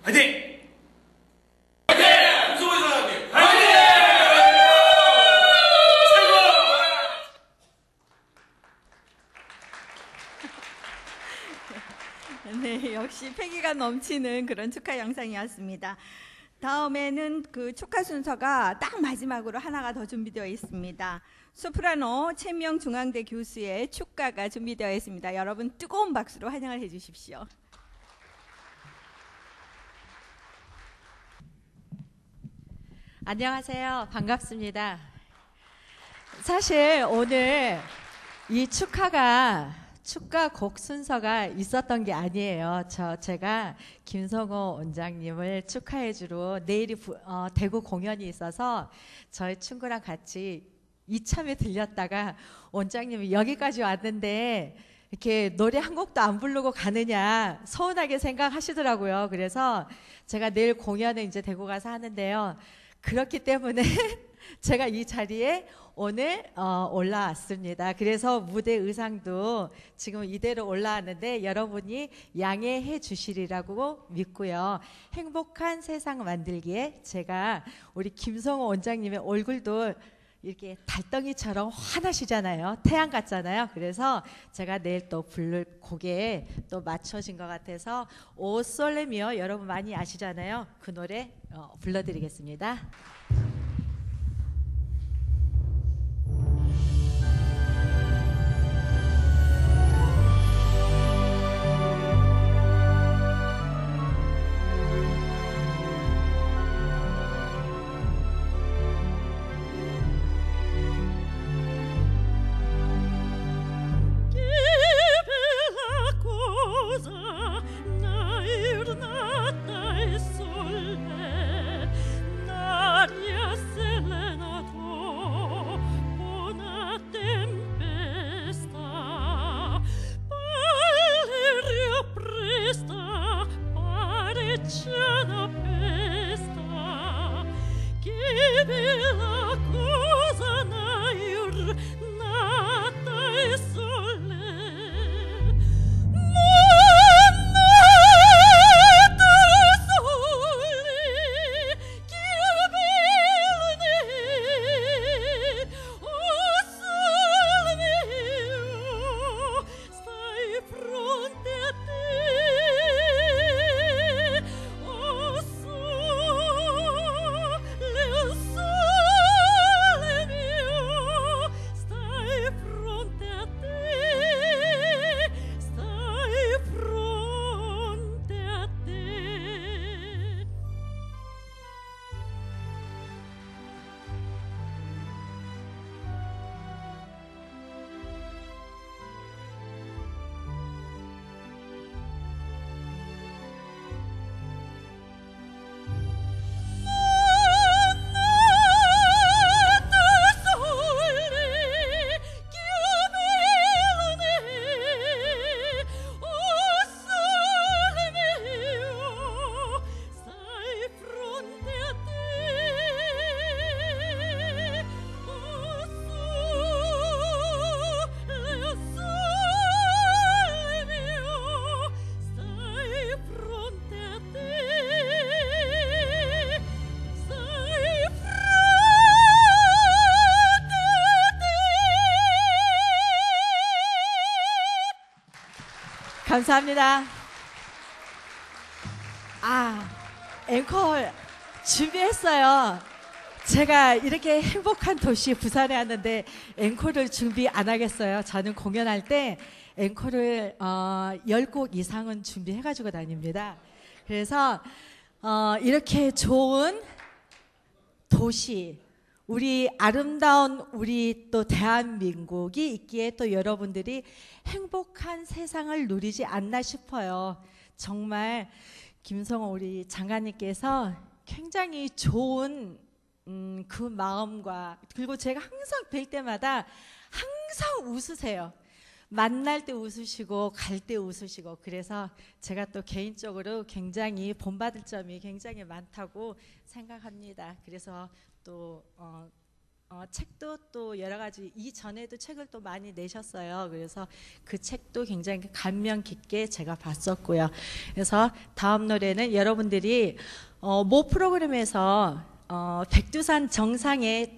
화이팅! 화이팅! 김성호 이사장님! 화이팅!
네, 역시 패기가 넘치는 그런 축하 영상이었습니다. 다음에는 그 축하 순서가 딱 마지막으로 하나가 더 준비되어 있습니다. 소프라노 최명 중앙대 교수의 축가가 준비되어 있습니다. 여러분 뜨거운 박수로 환영을 해 주십시오.
안녕하세요. 반갑습니다. 사실 오늘 이 축가 곡 순서가 있었던 게 아니에요. 제가 김성호 원장님을 축하해주러 내일이 대구 공연이 있어서 저희 친구랑 같이 이참에 들렸다가 원장님이 여기까지 왔는데 이렇게 노래 한 곡도 안 부르고 가느냐 서운하게 생각하시더라고요. 그래서 제가 내일 공연을 이제 대구 가서 하는데요. 그렇기 때문에 제가 이 자리에 오늘 올라왔습니다. 그래서 무대 의상도 지금 이대로 올라왔는데 여러분이 양해해 주시리라고 믿고요. 행복한 세상 만들기에 제가 우리 김성호 원장님의 얼굴도 이렇게 달덩이처럼 환하시잖아요. 태양 같잖아요. 그래서 제가 내일 또 부를 곡에 또 맞춰진 것 같아서 오 솔레미오, 여러분 많이 아시잖아요. 그 노래 불러드리겠습니다.
scena festa che bella cosa naiur nata e sole
감사합니다. 앵콜 준비했어요. 제가 이렇게 행복한 도시 부산에 왔는데 앵콜을 준비 안 하겠어요. 저는 공연할 때 앵콜을 10곡 이상은 준비해가지고 다닙니다. 그래서 이렇게 좋은 도시, 우리 아름다운 우리 또 대한민국이 있기에 또 여러분들이 행복한 세상을 누리지 않나 싶어요. 정말 김성호 우리 장관님께서 굉장히 좋은 그 마음과, 그리고 제가 항상 뵐 때마다 항상 웃으세요. 만날 때 웃으시고 갈 때 웃으시고, 그래서 제가 또 개인적으로 굉장히 본받을 점이 굉장히 많다고 생각합니다. 그래서 또 책도 또 여러 가지 이전에도 책을 또 많이 내셨어요. 그래서 그 책도 굉장히 감명 깊게 제가 봤었고요. 그래서 다음 노래는 여러분들이 모 프로그램에서 백두산 정상에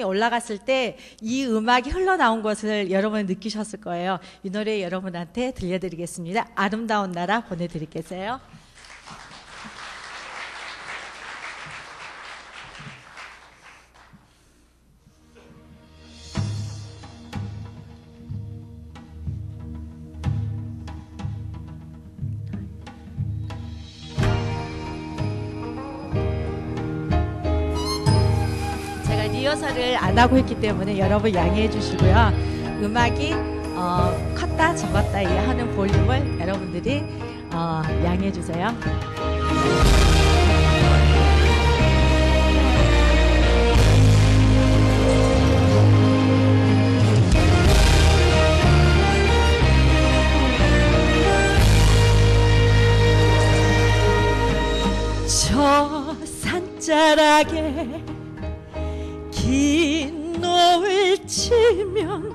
올라갔을 때 이 음악이 흘러나온 것을 여러분 느끼셨을 거예요. 이 노래 여러분한테 들려드리겠습니다. 아름다운 나라 보내드리겠어요. 리허설을 안 하고 있기 때문에 여러분 양해해 주시고요. 음악이 컸다 적었다 하는 볼륨을 여러분들이 양해해 주세요. 저 산자락에 긴 노을 치면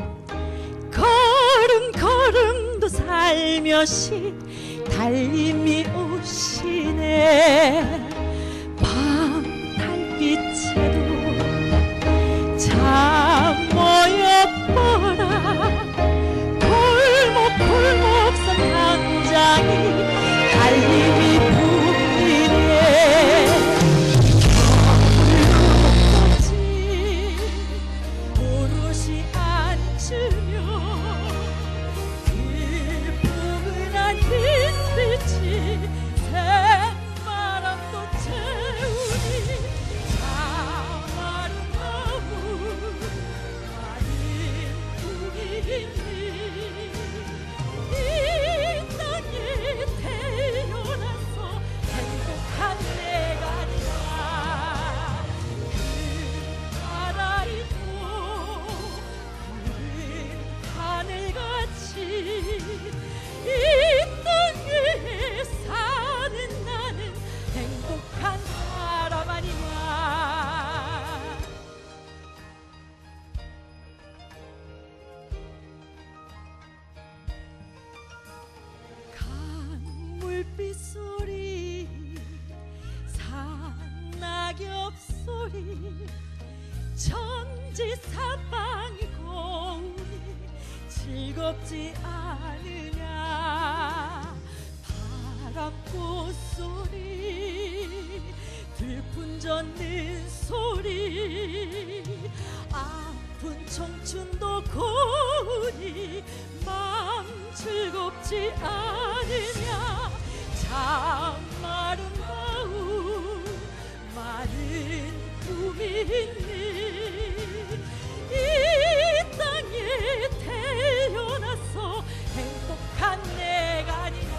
걸음도 살며시 달님이 오시네. 밤 달빛에도 잠 모여보라. 골목골목선 당장이 달님이 부리네.
소리 천지사방이 고우니 즐겁지 않으냐 바람꽃 소리 들풍 젓는 소리 아픈 청춘도 고우니 마음 즐겁지 않으냐 참 아름다운 많은 꿈이 있니 이 땅에 태어나서 행복한 내가 아니냐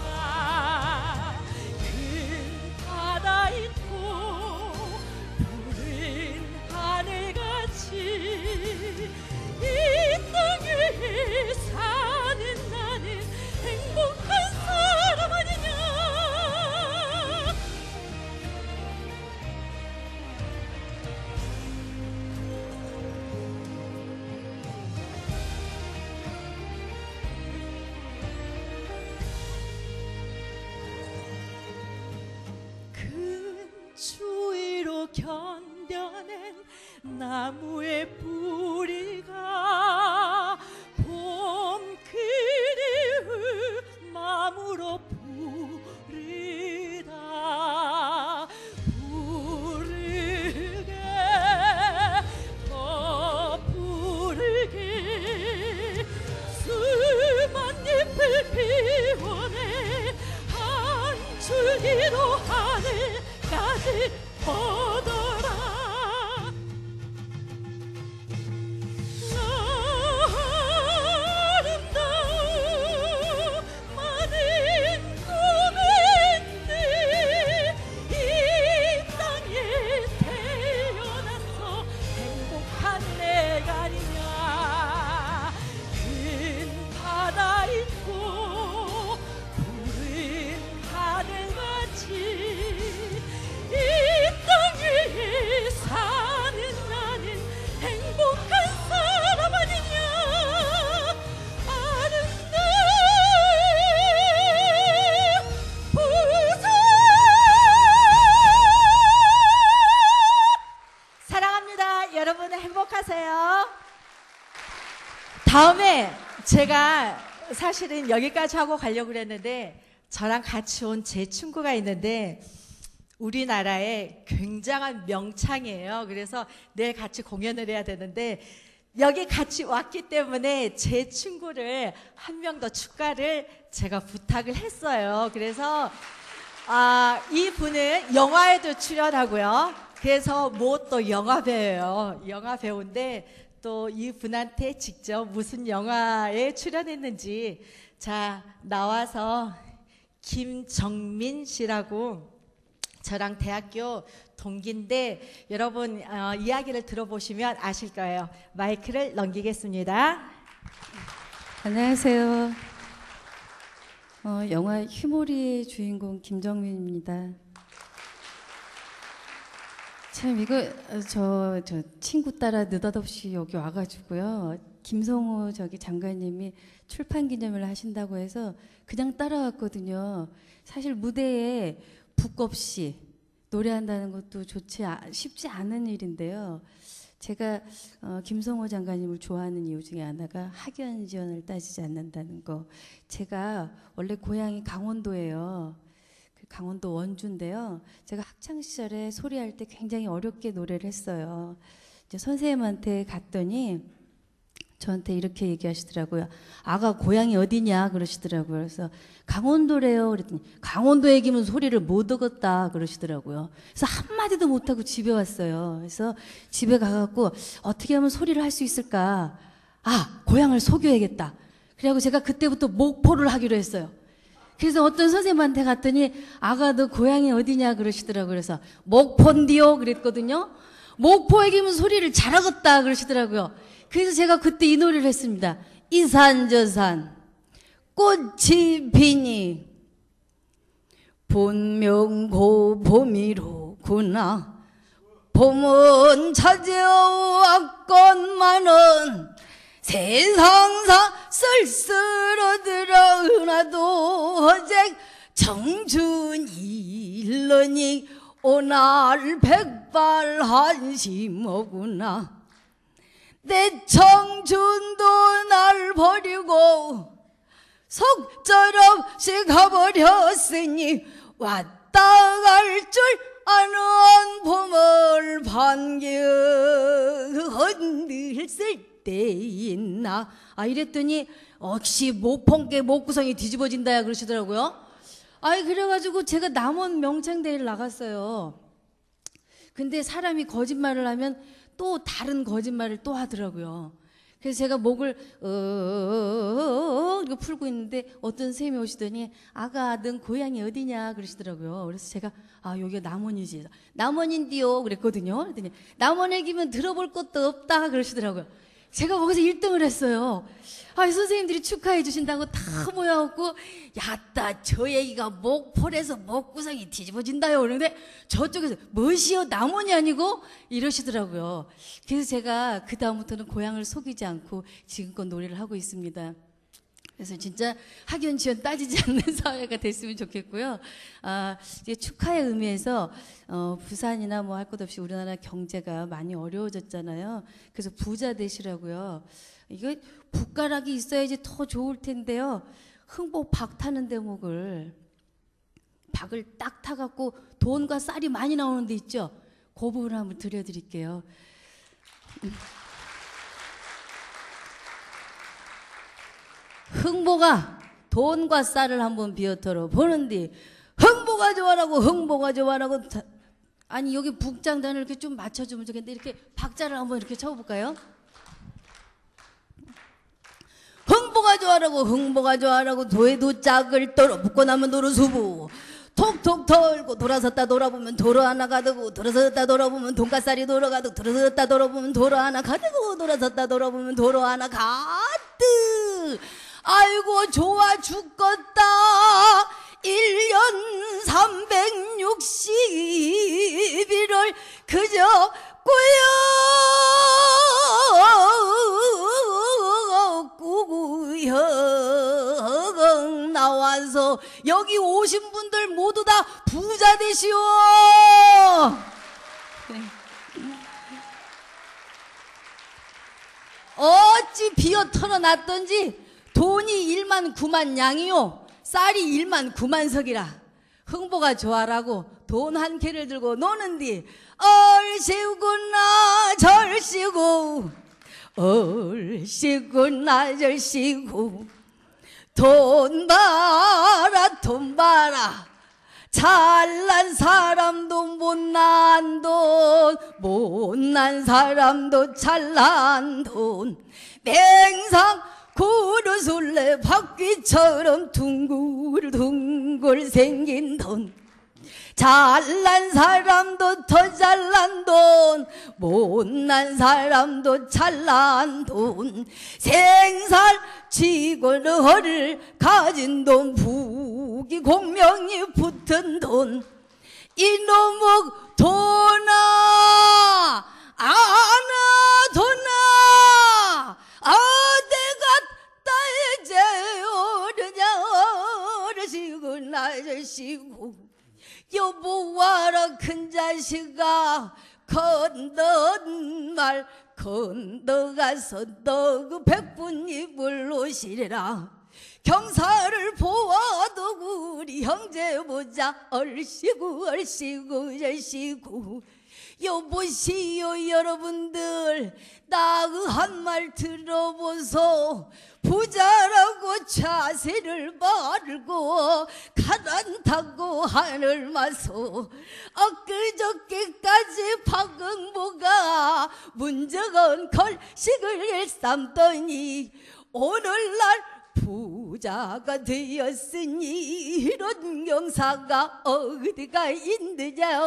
큰 바다 있고 푸른 하늘같이 이 땅에 사는 나는 행복한 사람 아니냐 큰 추위로 견뎌낸 나무의 뿌리가 봄 그리울 마음으로 부르다 부르게 더 부르게 수만 잎을 피워내 한 줄기로 하늘까지 뻗어라 아름다운 많은 꿈이 있네 이 땅에 태어나서 행복한 내가 아니냐 큰 바다 있고 푸른 하늘같이 이 땅에 사는 나는 행복한 사람 아니냐 아름다운 사랑합니다. 여러분 행복하세요. 다음에 제가 사실은 여기까지 하고 가려고 그랬는데 저랑 같이 온 제 친구가 있는데 우리나라의 굉장한 명창이에요. 그래서 내일 같이 공연을 해야 되는데 여기 같이 왔기 때문에 제 친구를 한 명 더 추가를 제가 부탁을 했어요. 그래서 이 분은 영화에도 출연하고요. 그래서 뭐 또 영화 배우예요. 영화 배우인데 또 이 분한테 직접 무슨 영화에 출연했는지 자 나와서 김정민 씨라고 저랑 대학교 동기인데 여러분 이야기를 들어보시면 아실 거예요. 마이크를 넘기겠습니다.
안녕하세요. 영화 휴모리의 주인공 김정민입니다. 참 이거 저 친구 따라 느닷없이 여기 와가지고요. 김성호 장관님이 출판 기념을 하신다고 해서 그냥 따라왔거든요. 사실 무대에 북 없이 노래한다는 것도 쉽지 않은 일인데요. 제가 김성호 장관님을 좋아하는 이유 중에 하나가 학연 지연을 따지지 않는다는 거. 제가 원래 고향이 강원도예요. 강원도 원주인데요. 제가 학창 시절에 소리할 때 굉장히 어렵게 노래를 했어요. 이제 선생님한테 갔더니 저한테 이렇게 얘기하시더라고요. 아가 고향이 어디냐 그러시더라고요. 그래서 강원도래요. 그랬더니 강원도 얘기면 소리를 못 얻었다 그러시더라고요. 그래서 한마디도 못하고 집에 왔어요. 그래서 집에 가갖고 어떻게 하면 소리를 할 수 있을까. 고향을 속여야겠다. 그래갖고 제가 그때부터 목포를 하기로 했어요. 그래서 어떤 선생님한테 갔더니 아가 너 고향이 어디냐 그러시더라고요. 그래서 목포인디요 그랬거든요. 목포 얘기면 소리를 잘하겠다 그러시더라고요. 그래서 제가 그때 이 노래를 했습니다. 이 산 저 산 꽃이 피니 본명고 봄이로구나. 봄은 찾아왔건만은 세상사 쓸쓸하더라도 어제 청춘이 일러니 오날 백발 한심하구나. 내 청춘도 날 버리고 속절없이 가버렸으니 왔다 갈 줄 아는 봄을 반겨 흔들쓸 때 있나. 이랬더니 역시 목펑게 목구성이 뒤집어진다야 그러시더라고요. 그래가지고 제가 남원 명창대회를 나갔어요. 근데 사람이 거짓말을 하면 또 다른 거짓말을 또 하더라고요. 그래서 제가 목을 이렇게 풀고 있는데 어떤 선생님이 오시더니 아가 넌 고향이 어디냐 그러시더라고요. 그래서 제가 여기가 남원이지. 남원인디요 그랬거든요. 그랬더니 남원 얘기면 들어볼 것도 없다 그러시더라고요. 제가 거기서 1등을 했어요. 선생님들이 축하해 주신다고 다 모여갖고 야따 저 얘기가 목폴에서 목구성이 뒤집어진다요. 그런데 저쪽에서 뭐시여 남원이 아니고 이러시더라고요. 그래서 제가 그 다음부터는 고향을 속이지 않고 지금껏 노래를 하고 있습니다. 그래서 진짜 학연 지연 따지지 않는 사회가 됐으면 좋겠고요. 이제 축하의 의미에서 부산이나 뭐 할 것 없이 우리나라 경제가 많이 어려워졌잖아요. 그래서 부자 되시라고요. 이거 붓가락이 있어야지 더 좋을 텐데요. 흥복 박 타는 대목을 박을 딱 타갖고 돈과 쌀이 많이 나오는 데 있죠. 그 부분을 한번 들려드릴게요. 흥보가 돈과 쌀을 한번 비어털어 보는디 흥보가 좋아라고 흥보가 좋아라고. 아니 여기 북장단을 이렇게 좀 맞춰주면 좋겠는데 이렇게 박자를 한번 이렇게 쳐볼까요? 흥보가 좋아라고 흥보가 좋아라고 도에도 짝을 떨어 붙고 나면 도로수부 톡톡 털고 돌아섰다 돌아보면 도로 하나 가득고 돌아섰다 돌아보면 돈가살이 돌아가득 돌아섰다 돌아보면 도로 하나 가득고 돌아섰다 돌아보면 도로 하나 가득. 아이고 좋아 죽겠다. 1년 361을 그저 꾸역 나와서 여기 오신 분들 모두 다 부자 되시오. 어찌 비어 털어놨던지 돈이 1만 9만 양이요 쌀이 1만 9만 석이라. 흥보가 좋아라고 돈 한 캐를 들고 노는디 얼씨구나 절씨구 얼씨구나 절씨구 돈 봐라 돈 봐라 잘난 사람도 못난 돈 못난 사람도 잘난 돈 맹상 구르술래 바퀴처럼 둥글둥글 생긴 돈 잘난 사람도 더 잘난 돈 못난 사람도 잘난 돈 생살 쥐고를 가진 돈 부귀 공명이 붙은 돈 이놈의 돈아 아나 돈아 내가 따이제 어르냐 어르시고 나저씨고 여보 와라 큰 자식아 건넌 말 건너가서 너 그 백분 입을 옷이라 경사를 보아도 우리 형제 보자 얼씨구 얼씨구 얼씨구 여보시오 여러분들 나 그 한 말 들어보소 부자라고 자세를 말고 가란타고 하늘 마소 엊그저께까지 박응보가 문정은 걸식을 삼더니 오늘날 부자가 되었으니 이런 경사가 어디가 있느냐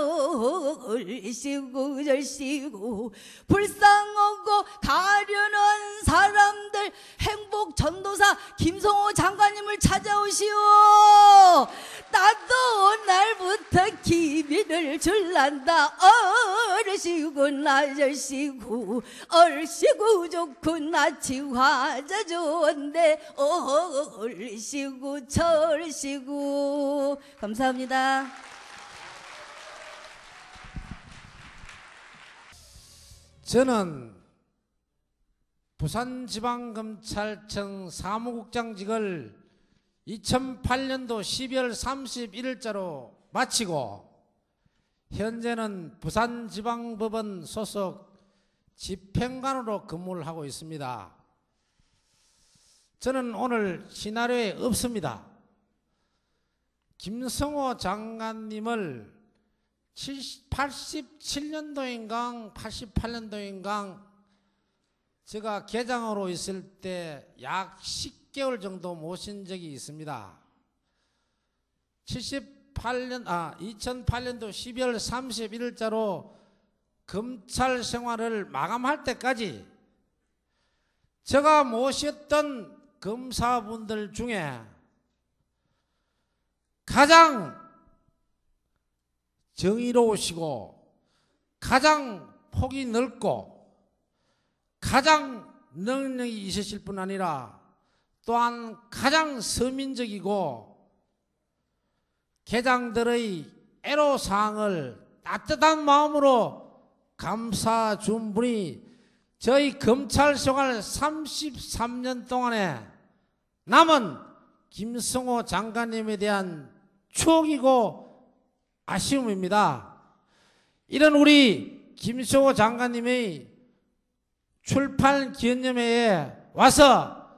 얼씨구 절씨구 불쌍하고 가련한 사람들 행복 전도사 김성호 장관님을 찾아오시오. 나도 오늘부터 기비를 줄란다 얼씨구 나절씨구 얼씨구 좋고 나치 화자 좋은데 얼씨구 철씨구. 감사합니다.
저는 부산지방검찰청 사무국장직을 2008년도 12월 31일자로 마치고 현재는 부산지방법원 소속 집행관으로 근무를 하고 있습니다. 저는 오늘 시나리오에 없습니다. 김성호 장관님을 87년도인가 88년도인가 제가 계장으로 있을 때 약 10개월 정도 모신 적이 있습니다. 2008년도 12월 31일자로 검찰 생활을 마감할 때까지 제가 모셨던 검사분들 중에 가장 정의로우시고 가장 폭이 넓고 가장 능력이 있으실 뿐 아니라 또한 가장 서민적이고 계장들의 애로사항을 따뜻한 마음으로 감싸 준 분이 저희 검찰 생활 33년 동안에 남은 김성호 장관님에 대한 추억이고 아쉬움입니다. 이런 우리 김성호 장관님의 출판 기념회에 와서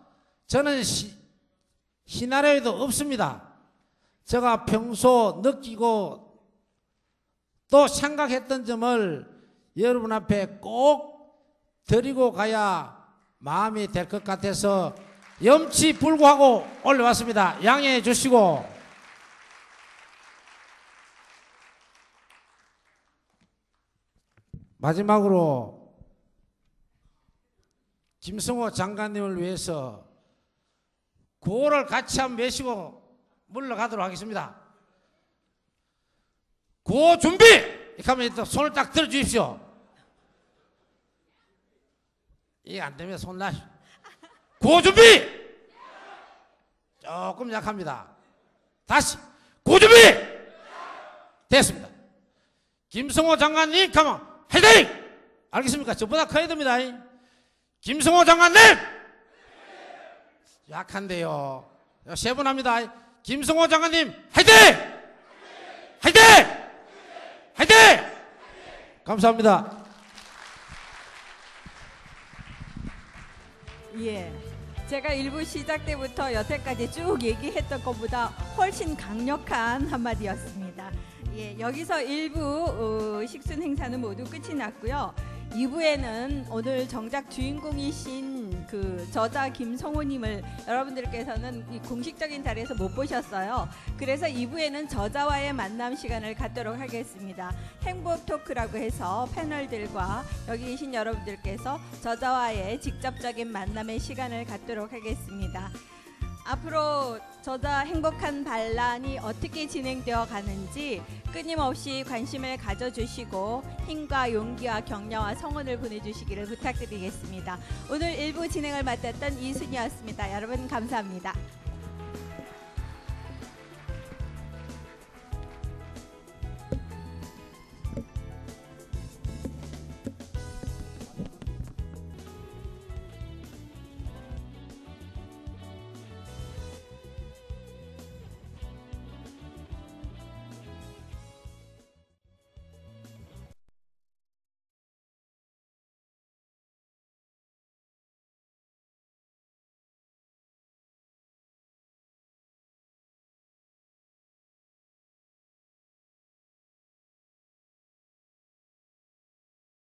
저는 시나리오에도 없습니다. 제가 평소 느끼고 또 생각했던 점을 여러분 앞에 꼭 드리고 가야 마음이 될 것 같아서 염치불구하고 올라왔습니다. 양해해 주시고 마지막으로 김성호 장관님을 위해서 구호를 같이 한번 외치고 물러가도록 하겠습니다. 구호 준비! 이렇게 하면 또 손을 딱 들어주십시오. 이게 안 되면 손 나시오. 구호 준비! 조금 약합니다. 다시 구호 준비! 됐습니다. 김성호 장관님 가만 화이팅! 알겠습니까? 저보다 커야 됩니다. 김성호 장관님! 약한데요. 세 번 합니다. 김성호 장관님 화이팅! 화이팅! 화이팅! 감사합니다.
예. 제가 일부 시작 때부터 여태까지 쭉 얘기했던 것보다 훨씬 강력한 한마디였습니다. 예, 여기서 1부 식순 행사는 모두 끝이 났고요. 2부에는 오늘 정작 주인공이신 그 저자 김성호님을 여러분들께서는 이 공식적인 자리에서 못 보셨어요. 그래서 2부에는 저자와의 만남 시간을 갖도록 하겠습니다. 행복 토크라고 해서 패널들과 여기 계신 여러분들께서 저자와의 직접적인 만남의 시간을 갖도록 하겠습니다. 앞으로 저자 행복한 반란이 어떻게 진행되어 가는지 끊임없이 관심을 가져주시고 힘과 용기와 격려와 성원을 보내주시기를 부탁드리겠습니다. 오늘 1부 진행을 맡았던 이순이었습니다. 여러분 감사합니다.